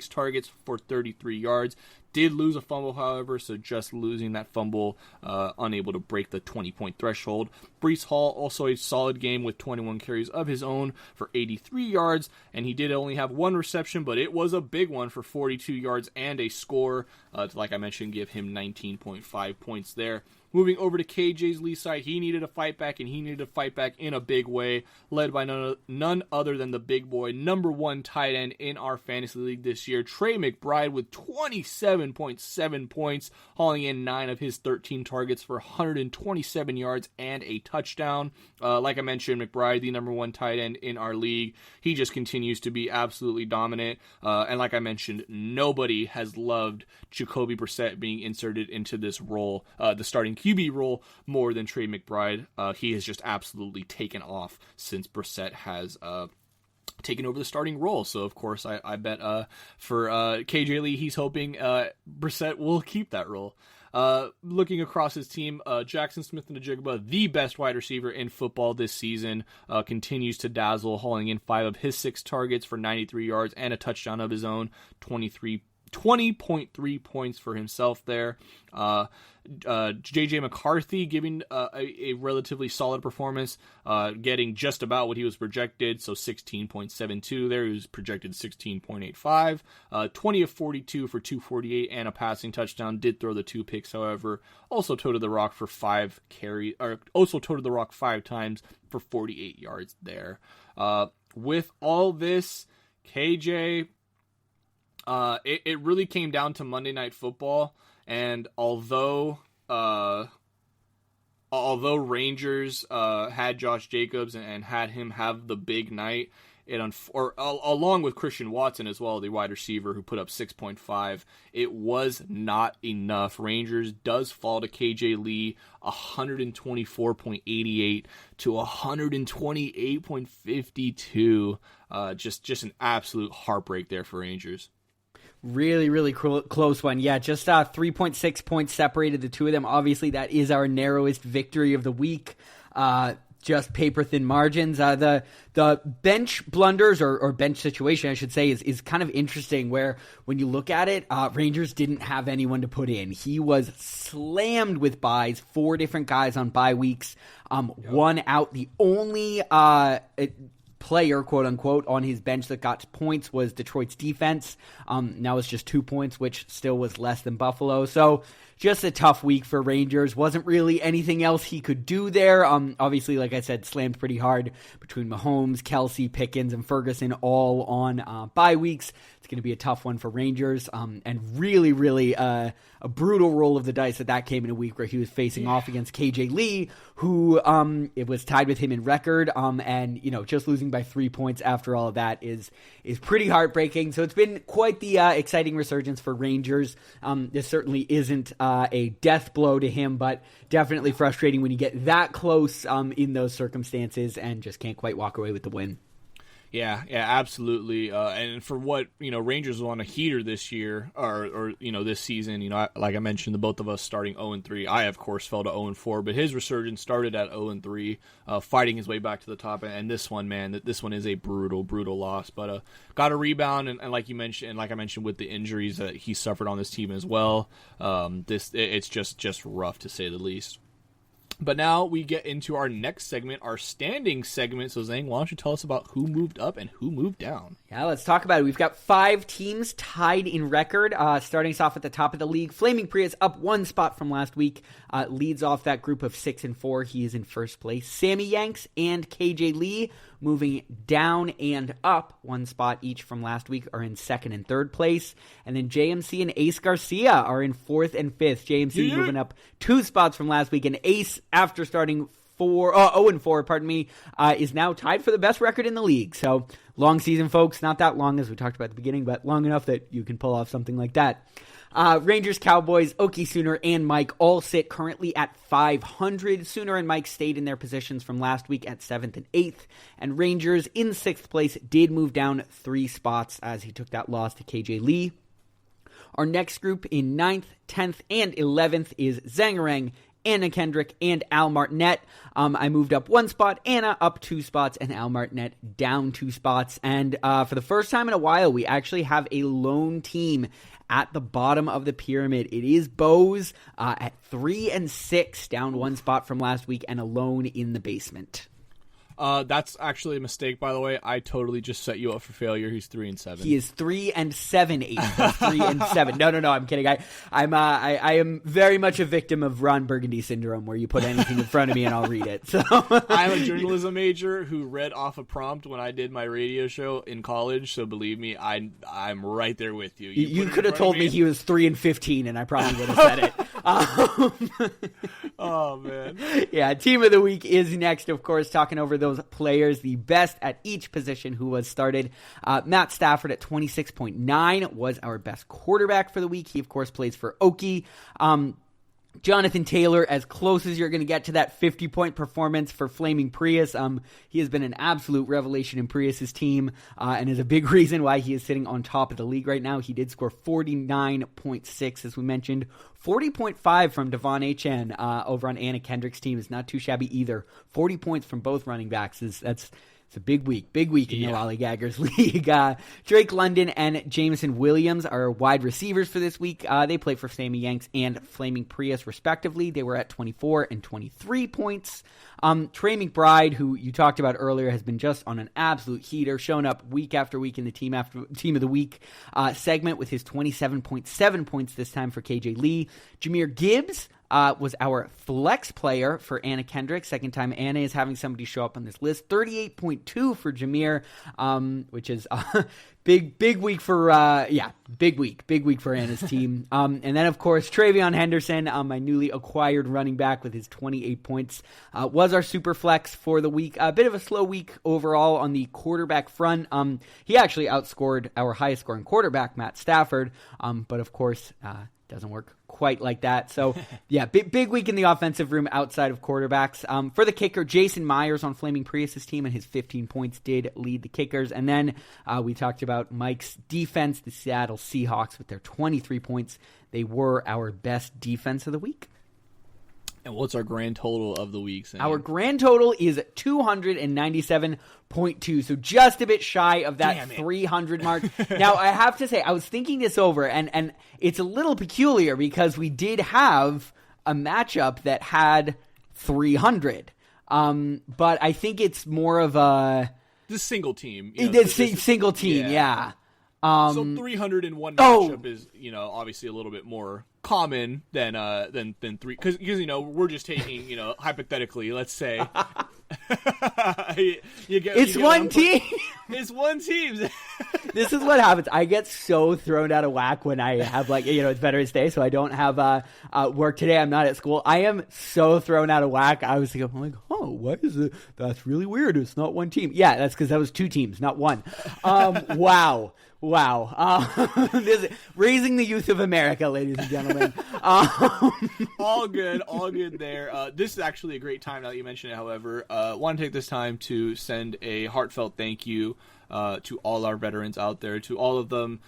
targets for 33 yards. Did lose a fumble, however, so just losing that fumble, unable to break the 20-point threshold. Breece Hall also a solid game with 21 carries of his own for 83 yards, and he did only have 1 reception, but it was a big one for 42 yards and a score. Like I mentioned, give him 19.5 points there. Moving over to KJ's Lee side, he needed a fight back, and he needed a fight back in a big way, led by none other than the big boy, number 1 tight end in our fantasy league this year, Trey McBride, with 27.7 points, hauling in 9 of his 13 targets for 127 yards and a touchdown. Like I mentioned, McBride, the number 1 tight end in our league, he just continues to be absolutely dominant. And like I mentioned, nobody has loved Jacoby Brissett being inserted into this role, the starting QB role, more than Trey McBride. He has just absolutely taken off since Brissett has taken over the starting role. So, of course, I bet for KJ Lee, he's hoping Brissett will keep that role. Looking across his team, Jackson Smith-Njigba, the best wide receiver in football this season, continues to dazzle, hauling in 5 of his 6 targets for 93 yards and a touchdown of his own, 20.3 points for himself there. JJ McCarthy giving a relatively solid performance, getting just about what he was projected, so 16.72 there. He was projected 16.85. 20 of 42 for 248 and a passing touchdown. Did throw the 2 picks, however. Also toted the rock for 5 times for 48 yards there. With all this, KJ, it really came down to Monday Night Football, and although Rangers had Josh Jacobs and had him have the big night, along with Christian Watson as well, the wide receiver who put up 6.5, it was not enough. Rangers does fall to KJ Lee, 124.88 to 128.52. Just an absolute heartbreak there for Rangers. Really, really close one. Yeah, just 3.6 points separated the two of them. Obviously, that is our narrowest victory of the week. Just paper-thin margins. The bench blunders, or bench situation, I should say, is kind of interesting, where when you look at it, Rangers didn't have anyone to put in. He was slammed with buys, 4 different guys on bye weeks, one out. The only player, quote-unquote, on his bench that got points was Detroit's defense. Now it's just 2 points, which still was less than Buffalo. So just a tough week for Rangers. Wasn't really anything else he could do there. Obviously, like I said, slammed pretty hard between Mahomes, Kelsey, Pickens, and Ferguson, all on bye weeks. It's going to be a tough one for Rangers, and really, really a brutal roll of the dice that came in a week where he was facing off against KJ Lee, who it was tied with him in record, and just losing by 3 points after all of that is pretty heartbreaking. So it's been quite the exciting resurgence for Rangers. This certainly isn't a death blow to him, but definitely frustrating when you get that close in those circumstances and just can't quite walk away with the win. Yeah, absolutely. And for what, Rangers were on a heater this year, or this season, like I mentioned, the both of us starting 0-3. I, of course, fell to 0-4, but his resurgence started at 0-3, fighting his way back to the top. And this one, man, this one is a brutal, brutal loss. But got a rebound, and like you mentioned, and like I mentioned with the injuries that he suffered on this team as well, it's just rough to say the least. But now we get into our next segment, our standing segment. So, Zang, why don't you tell us about who moved up and who moved down? Yeah, let's talk about it. We've got 5 teams tied in record. Starting us off at the top of the league, Flaming Prius up 1 spot from last week. Leads off that group of 6 and 4. He is in first place. Sammy Yanks and KJ Lee moving down and up 1 spot each from last week are in second and third place. And then JMC and Ace Garcia are in 4th and 5th. JMC moving up 2 spots from last week. And Ace, after starting 0-4, is now tied for the best record in the league. So, long season, folks. Not that long, as we talked about at the beginning, but long enough that you can pull off something like that. Rangers, Cowboys, Okie, Sooner, and Mike all sit currently at 500. Sooner and Mike stayed in their positions from last week at 7th and 8th. And Rangers, in 6th place, did move down 3 spots as he took that loss to KJ Lee. Our next group in 9th, 10th, and 11th is Zangarang, Anna Kendrick, and Al Martinet. I moved up 1 spot, Anna up 2 spots, and Al Martinet down 2 spots. And for the first time in a while, we actually have a lone team at the bottom of the pyramid. It is Bose at 3 and 6, down 1 spot from last week, and alone in the basement. That's actually a mistake, by the way. I totally just set you up for failure. He's 3 and 7. He is 3 and 7, 8. 3 and 7. No, I'm kidding. I am very much a victim of Ron Burgundy syndrome, where you put anything in front of me and I'll read it. So I'm a journalism major who read off a prompt when I did my radio show in college. So believe me, I'm right there with you. You could have told me he was 3 and 15, and I probably would have said it. Oh man. Yeah, team of the week is next, of course, talking over those players, the best at each position who was started. Matt Stafford at 26.9 was our best quarterback for the week. He, of course, plays for Okie. Jonathan Taylor, as close as you're going to get to that 50-point performance for Flaming Prius. He has been an absolute revelation in Prius's team and is a big reason why he is sitting on top of the league right now. He did score 49.6, as we mentioned. 40.5 from Devon H.N. Over on Anna Kendrick's team is not too shabby either. 40 points from both running backs. It's a big week in the Lollygaggers League. Drake London and Jameson Williams are wide receivers for this week. They play for Sammy Yanks and Flaming Prius, respectively. They were at 24 and 23 points. Trey McBride, who you talked about earlier, has been just on an absolute heater, showing up week after week in the team of the week segment with his 27.7 points this time for KJ Lee. Jameer Gibbs was our flex player for Anna Kendrick. Second time Anna is having somebody show up on this list. 38.2 for Jameer, which is big week for big week for Anna's team. And then of course Travion Henderson, my newly acquired running back with his 28 points, was our super flex for the week. A bit of a slow week overall on the quarterback front. He actually outscored our highest scoring quarterback, Matt Stafford, but of course doesn't work quite like that. So, yeah, big week in the offensive room outside of quarterbacks. For the kicker, Jason Myers on Flaming Prius's team, and his 15 points did lead the kickers. And then we talked about Mike's defense, the Seattle Seahawks, with their 23 points. They were our best defense of the week. And what's our grand total of the week, Sam? Our grand total is 297.2, so just a bit shy of that 300 mark. Now, I have to say, I was thinking this over, and it's a little peculiar because we did have a matchup that had 300. But I think it's more of a... This single team. Single team, yeah. So 301 matchup is, obviously a little bit more common than 3, because we're just taking, hypothetically, let's say it's one team. It's one team. This is what happens. I get so thrown out of whack when I have it's Veterans Day, so I don't have work today. I'm not at school. I am so thrown out of whack. I was like, oh, what is it? That's really weird. It's not one team. Yeah, that's because that was 2 teams, not one. Wow. This is raising the youth of America, ladies and gentlemen. All good there. This is actually a great time now that you mention it, however. Want to take this time to send a heartfelt thank you to all our veterans out there, to all of them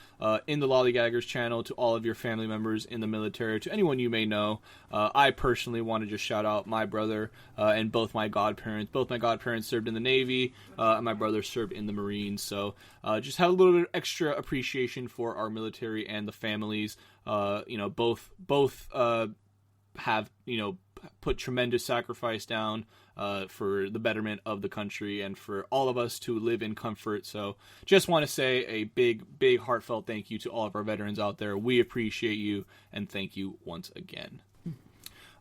in the Lollygaggers channel, to all of your family members in the military, to anyone you may know. I personally want to just shout out my brother and both my godparents. Both my godparents served in the Navy, and my brother served in the Marines. So just have a little bit of extra appreciation for our military and the families. Both have, put tremendous sacrifice down for the betterment of the country and for all of us to live in comfort. So just want to say a big heartfelt thank you to all of our veterans out there. We appreciate you, and thank you once again.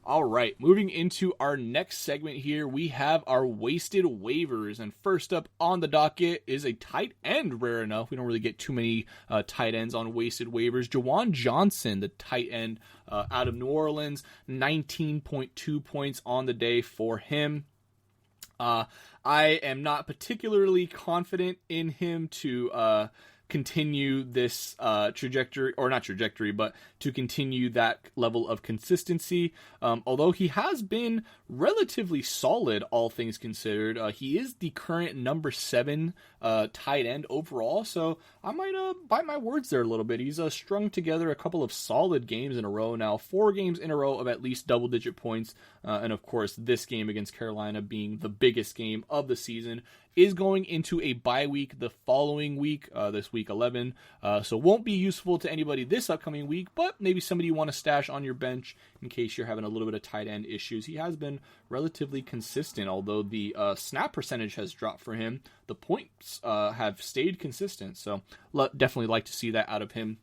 All right, moving into our next segment here, we have our wasted waivers. And first up on the docket is a tight end, rare enough. We don't really get too many tight ends on wasted waivers. Juwan Johnson, the tight end out of New Orleans, 19.2 points on the day for him. I am not particularly confident in him to continue this trajectory, or not trajectory, but to continue that level of consistency. Although he has been relatively solid, all things considered. He is the current number 7 tight end overall, so I might bite my words there a little bit. He's strung together a couple of solid games in a row now, 4 games in a row of at least double-digit points, and of course this game against Carolina being the biggest game of the season, is going into a bye week the following week, this week 11, so won't be useful to anybody this upcoming week, but maybe somebody you want to stash on your bench in case you're having a little bit of tight end issues. He has been relatively consistent, although the snap percentage has dropped for him. The points have stayed consistent, so definitely like to see that out of him.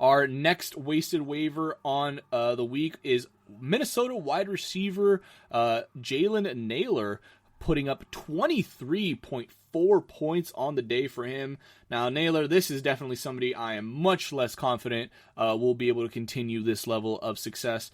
Our next wasted waiver on the week is Minnesota wide receiver Jalen Naylor, putting up 23.4 points on the day for him. Now, Naylor, this is definitely somebody I am much less confident will be able to continue this level of success.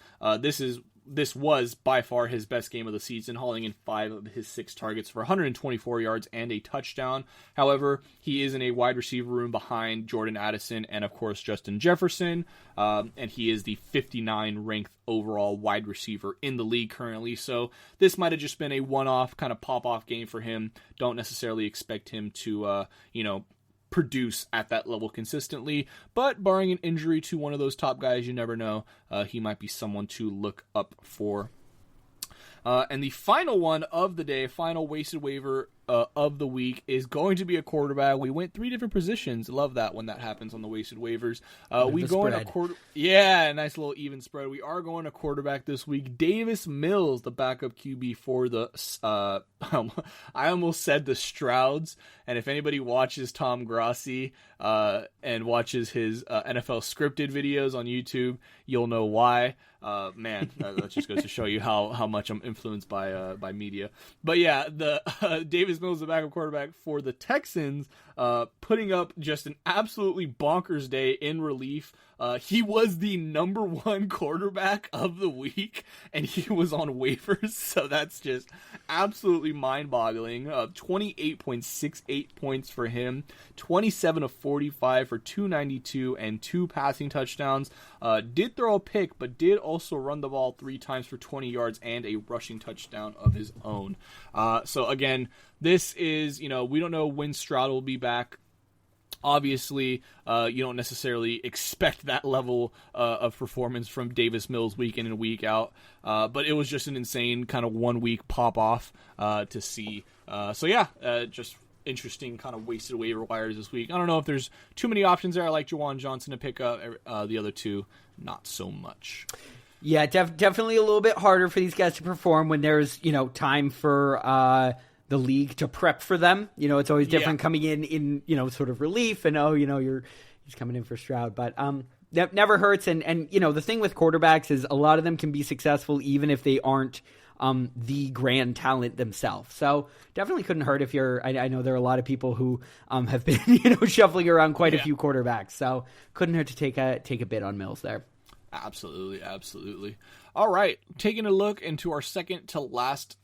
This was by far his best game of the season, hauling in 5 of his 6 targets for 124 yards and a touchdown. However, he is in a wide receiver room behind Jordan Addison and, of course, Justin Jefferson, and he is the 59 ranked overall wide receiver in the league currently. So this might have just been a one-off kind of pop-off game for him. Don't necessarily expect him to, produce at that level consistently, but barring an injury to one of those top guys, you never know, he might be someone to look up for. And the final one of the day, final wasted waiver of the week, is going to be a quarterback. We went 3 different positions. Love that when that happens on the wasted waivers. We go in a quarter. Yeah, nice little even spread. We are going to quarterback this week. Davis Mills, the backup QB for the. I almost said the Strouds. And if anybody watches Tom Grossi and watches his NFL scripted videos on YouTube, you'll know why. Man, that just goes to show you how much I'm influenced by media. But yeah, the Davis Mills, the backup quarterback for the Texans, putting up just an absolutely bonkers day in relief. He was the number 1 quarterback of the week, and he was on waivers, so that's just absolutely mind-boggling. 28.68 points for him, 27 of 45 for 292 and 2 passing touchdowns. Did throw a pick, but did also run the ball 3 times for 20 yards and a rushing touchdown of his own. So again, this is, we don't know when Stroud will be back. Obviously, you don't necessarily expect that level of performance from Davis Mills week in and week out, but it was just an insane kind of 1 week pop off to see. Just interesting kind of wasted waiver wires this week. I don't know if there's too many options there. I like Juwan Johnson to pick up. The other 2, not so much. Yeah, definitely a little bit harder for these guys to perform when there's, time for the league to prep for them. It's always different coming in, sort of relief and, he's coming in for Stroud. But that never hurts. And the thing with quarterbacks is a lot of them can be successful even if they aren't the grand talent themselves. So definitely couldn't hurt if you're, I know there are a lot of people who have been, shuffling around quite a few quarterbacks. So couldn't hurt to take a bit on Mills there. Absolutely. All right. Taking a look into our second to last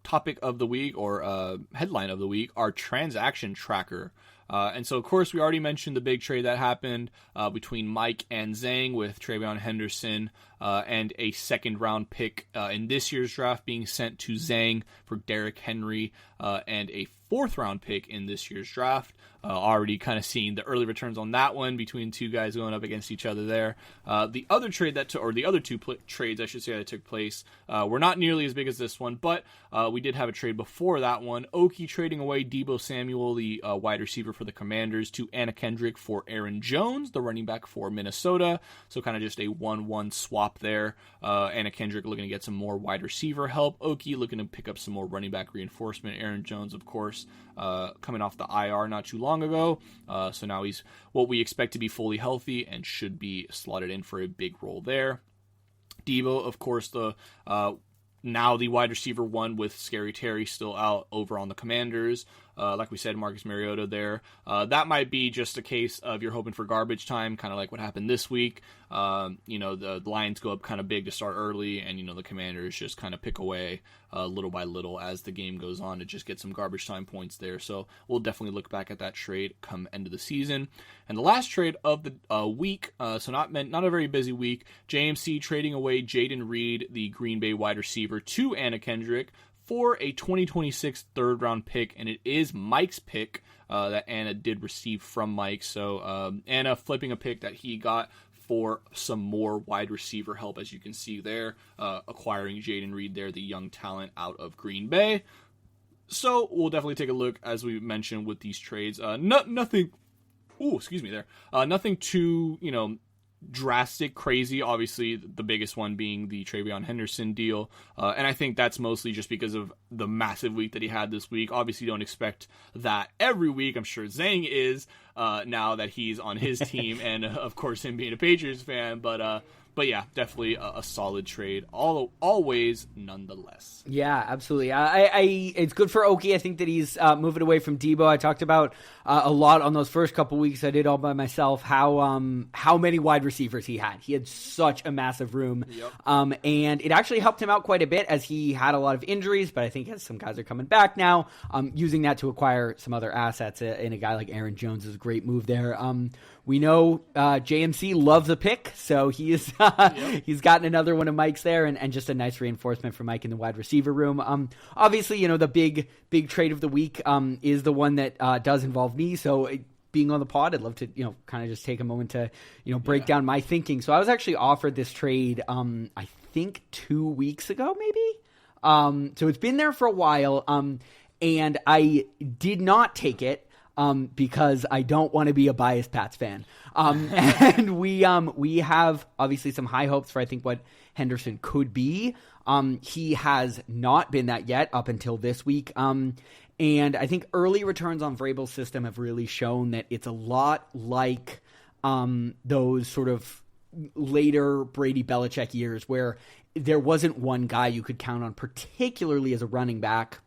topic of the week, or headline of the week, our transaction tracker. And so, of course, we already mentioned the big trade that happened between Mike and Zang, with Travion Henderson and a second-round pick in this year's draft being sent to Zang for Derrick Henry and a fourth-round pick in this year's draft. Already kind of seeing the early returns on that one between 2 guys going up against each other there. The other trade the other 2 trades, I should say, that took place were not nearly as big as this one, but we did have a trade before that one. Okie trading away Deebo Samuel, the wide receiver for the Commanders, to Anna Kendrick for Aaron Jones, the running back for Minnesota. So kind of just a 1-1 swap swap there. Anna Kendrick looking to get some more wide receiver help. Oki looking to pick up some more running back reinforcement. Aaron Jones, of course, coming off the IR not too long ago. So now he's what we expect to be fully healthy and should be slotted in for a big role there. Debo, of course, now the wide receiver one with Scary Terry still out over on the Commanders. Like we said, Marcus Mariota there. That might be just a case of you're hoping for garbage time, kind of like what happened this week. The Lions go up kind of big to start early, and, the Commanders just kind of pick away little by little as the game goes on to just get some garbage time points there. So we'll definitely look back at that trade come end of the season. And the last trade of the week, so not a very busy week, JMC trading away Jaden Reed, the Green Bay wide receiver, to Anna Kendrick for a 2026 third-round pick, and it is Mike's pick that Anna did receive from Mike. So Anna flipping a pick that he got for some more wide receiver help, as you can see there, acquiring Jaden Reed there, the young talent out of Green Bay. So we'll definitely take a look, as we mentioned, with these trades. Nothing too, drastic, crazy. Obviously, the biggest one being the Travion Henderson deal. And I think that's mostly just because of the massive week that he had this week. Obviously, don't expect that every week. I'm sure Zang is now that he's on his team. And, of course, him being a Patriots fan. But yeah, definitely a solid trade, always nonetheless. Yeah, absolutely. It's good for Oki. I think that he's moving away from Debo. I talked about a lot on those first couple weeks. I did all by myself how many wide receivers he had. He had such a massive room. Yep. And it actually helped him out quite a bit as he had a lot of injuries, but I think as some guys are coming back now, using that to acquire some other assets in a guy like Aaron Jones is a great move there. We know JMC loves a pick, so he is he's gotten another one of Mike's there, and just a nice reinforcement for Mike in the wide receiver room. Obviously, the big trade of the week is the one that does involve me. So being on the pod, I'd love to kind of just take a moment to break down my thinking. So I was actually offered this trade I think 2 weeks ago, maybe. So it's been there for a while, and I did not take it. Because I don't want to be a biased Pats fan. And we have obviously some high hopes for I think what Henderson could be. He has not been that yet up until this week. And I think early returns on Vrabel's system have really shown that it's a lot like those sort of later Brady Belichick years where there wasn't one guy you could count on, particularly as a running back.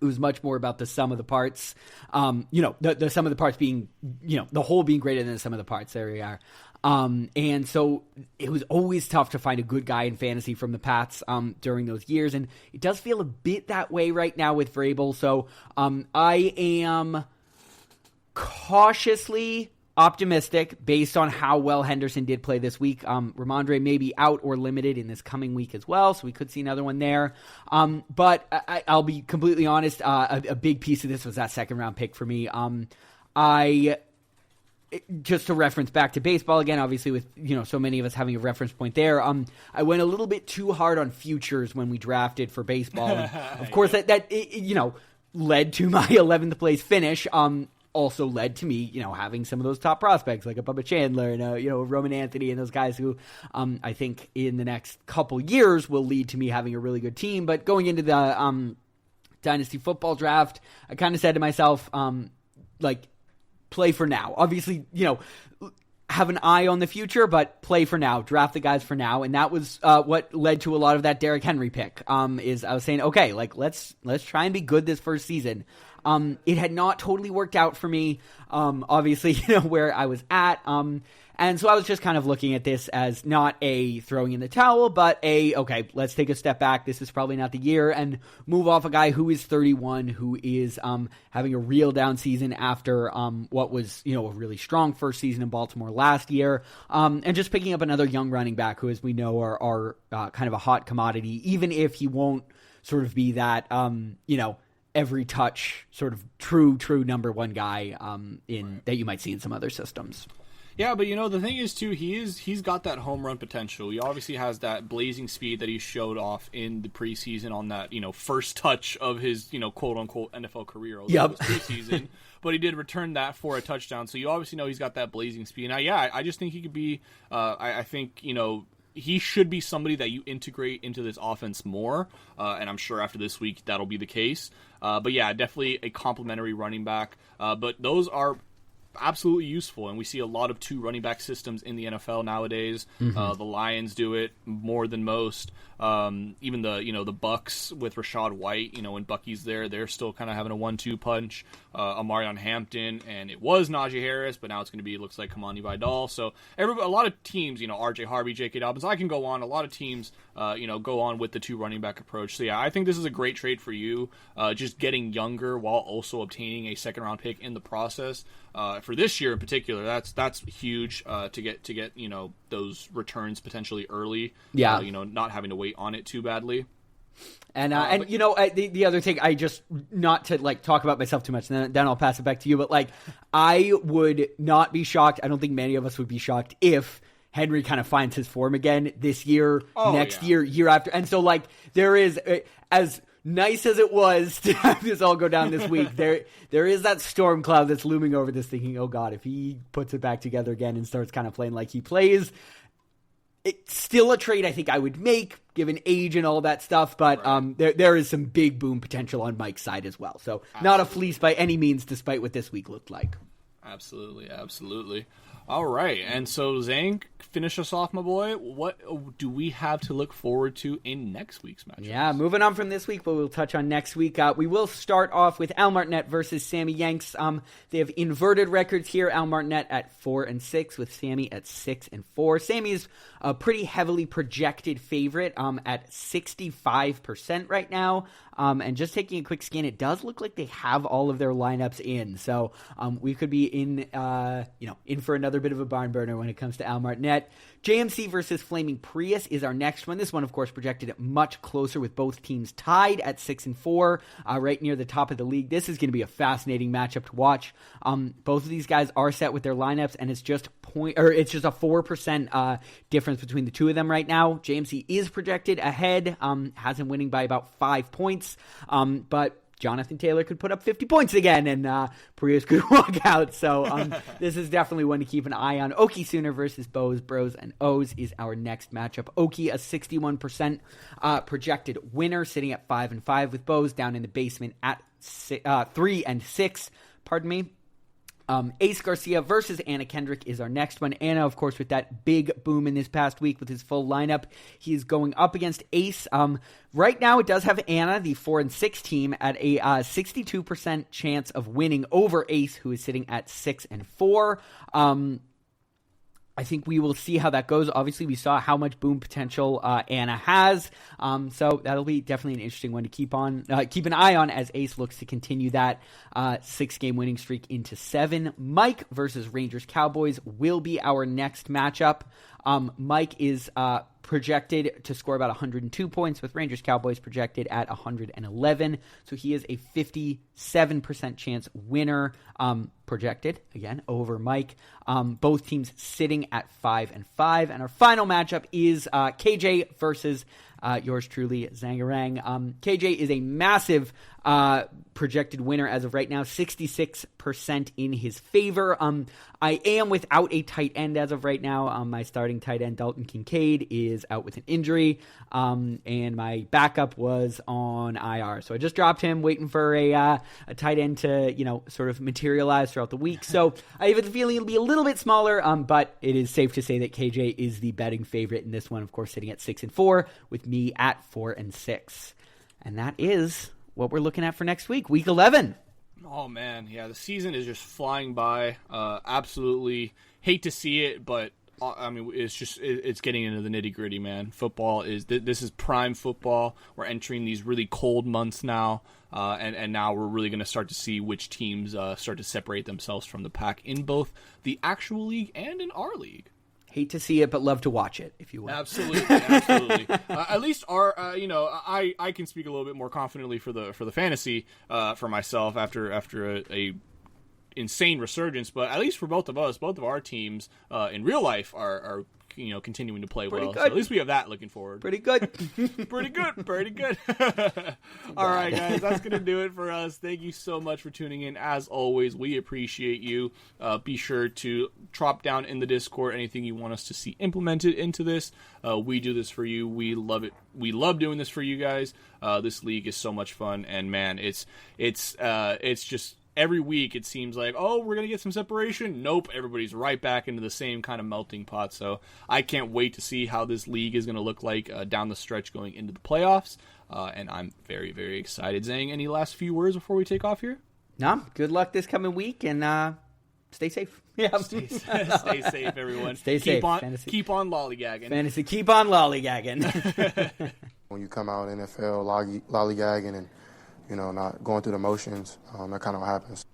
It was much more about the sum of the parts, the sum of the parts being, the whole being greater than the sum of the parts. There we are. And so it was always tough to find a good guy in fantasy from the Pats during those years. And it does feel a bit that way right now with Vrabel. So I am cautiously optimistic based on how well Henderson did play this week. Ramondre may be out or limited in this coming week as well, so we could see another one there. But I'll be completely honest, a big piece of this was that second-round pick for me. Just to reference back to baseball again, obviously with so many of us having a reference point there, I went a little bit too hard on futures when we drafted for baseball. And of course, that led to my 11th place finish. Also led to me, having some of those top prospects like a Bubba Chandler and Roman Anthony and those guys who I think in the next couple years will lead to me having a really good team. But going into the dynasty football draft, I kind of said to myself, play for now. Obviously, have an eye on the future, but play for now. Draft the guys for now, and that was what led to a lot of that Derrick Henry pick. Is I was saying, okay, let's try and be good this first season. It had not totally worked out for me, obviously, where I was at. And so I was just kind of looking at this as not a throwing in the towel, but okay, let's take a step back. This is probably not the year and move off a guy who is 31, who is having a real down season after what was, a really strong first season in Baltimore last year. And just picking up another young running back who, as we know, are kind of a hot commodity, even if he won't sort of be that, every touch sort of true number one guy that you might see in some other systems. Yeah, but the thing is too, he's got that home run potential. He obviously has that blazing speed that he showed off in the preseason on that first touch of his quote unquote NFL career. Although it was preseason, but he did return that for a touchdown. So you obviously know he's got that blazing speed. Now, yeah, I just think he could be. I think he should be somebody that you integrate into this offense more, and I'm sure after this week that'll be the case. But yeah, definitely a complimentary running back. But those are absolutely useful, and we see a lot of 2 running back systems in the NFL nowadays. The Lions do it more than most. Even the Bucks with Rashad White, when Bucky's there, they're still kind of having a 1-2 punch. Amarion Hampton, and it was Najee Harris, but now it's going to be, it looks like Kamani Vidal. So a lot of teams, RJ Harvey, J.K. Dobbins, I can go on. A lot of teams, go on with the 2 running back approach. So yeah, I think this is a great trade for you, just getting younger while also obtaining a 2nd-round pick in the process. For this year in particular, that's huge to get those returns potentially early. Yeah, not having to wait on it too badly. And the other thing, I just, not to talk about myself too much, and then I'll pass it back to you. But I would not be shocked. I don't think many of us would be shocked if Henry kind of finds his form again this year, next year, year after. And so there is, as nice as it was to have this all go down this week, there is that storm cloud that's looming over this, thinking, oh God, if he puts it back together again and starts kind of playing like he plays, it's still a trade I think I would make, given age and all that stuff, but right. There is some big boom potential on Mike's side as well. So absolutely. Not a fleece by any means, despite what this week looked like. Absolutely. All right, and so Zang, finish us off, my boy. What do we have to look forward to in next week's match? Yeah, moving on from this week, but we'll touch on next week. We will start off with Al Martinet versus Sammy Yanks. They have inverted records here. Al Martinet at 4-6, with Sammy at 6-4. Sammy is a pretty heavily projected favorite at 65% right now. And just taking a quick scan, it does look like they have all of their lineups in. So we could be in for another bit of a barn burner when it comes to Al Martinet. JMC versus Flaming Prius is our next one. This one, of course, projected much closer, with both teams tied at 6-4, right near the top of the league. This is going to be a fascinating matchup to watch. Both of these guys are set with their lineups, and it's just a 4% difference between the two of them right now. JMC is projected ahead, has him winning by about 5 points, but Jonathan Taylor could put up 50 points again, and Prius could walk out. So this is definitely one to keep an eye on. Oki Sooner versus Bows, Bros, and O's is our next matchup. Oki, a 61% projected winner, sitting at 5-5, with Bows down in the basement at 3-6. Pardon me. Ace Garcia versus Anna Kendrick is our next one. Anna, of course, with that big boom in this past week with his full lineup, he is going up against Ace. Right now, it does have Anna, the 4-6 team, at a 62% chance of winning over Ace, who is sitting at 6-4. I think we will see how that goes. Obviously, we saw how much boom potential Anna has, so that'll be definitely an interesting one to keep an eye on, as Ace looks to continue that 6-game winning streak into 7. Mike versus Rangers Cowboys will be our next matchup. Mike is projected to score about 102 points, with Rangers Cowboys projected at 111. So he is a 57% chance winner, projected again over Mike. Both teams sitting at 5-5. And our final matchup is KJ versus yours truly, Zangarang. KJ is a massive projected winner as of right now, 66% in his favor. I am without a tight end as of right now. My starting tight end, Dalton Kincaid, is out with an injury, and my backup was on IR. So I just dropped him, waiting for a tight end to, sort of materialize throughout the week. So I have a feeling it'll be a little bit smaller, but it is safe to say that KJ is the betting favorite in this one, of course, sitting at 6-4, with me at 4-6. And that is what we're looking at for next week, week 11. Oh, man. Yeah, the season is just flying by. Absolutely hate to see it, but I mean, it's getting into the nitty gritty, man. This is prime football. We're entering these really cold months now, and now we're really going to start to see which teams start to separate themselves from the pack in both the actual league and in our league. Hate to see it, but love to watch it, if you will. Absolutely. At least I can speak a little bit more confidently for the fantasy for myself after a insane resurgence. But at least for both of us, both of our teams in real life are continuing to play Pretty well. good. So at least we have that looking forward. Pretty good. Pretty good. All right, guys, that's going to do it for us. Thank you so much for tuning in. As always, we appreciate you. Be sure to drop down in the Discord anything you want us to see implemented into this. We do this for you. We love it. We love doing this for you guys. This league is so much fun, and man, it's just every week it seems like, oh, we're going to get some separation. Nope, everybody's right back into the same kind of melting pot. So I can't wait to see how this league is going to look like down the stretch going into the playoffs. And I'm very, very excited. Zang, any last few words before we take off here? No, good luck this coming week, and stay safe. Yeah. Stay safe, everyone. Stay safe. Keep on lollygagging. Fantasy, keep on lollygagging. When you come out NFL lollygagging and not going through the motions, that kind of what happens.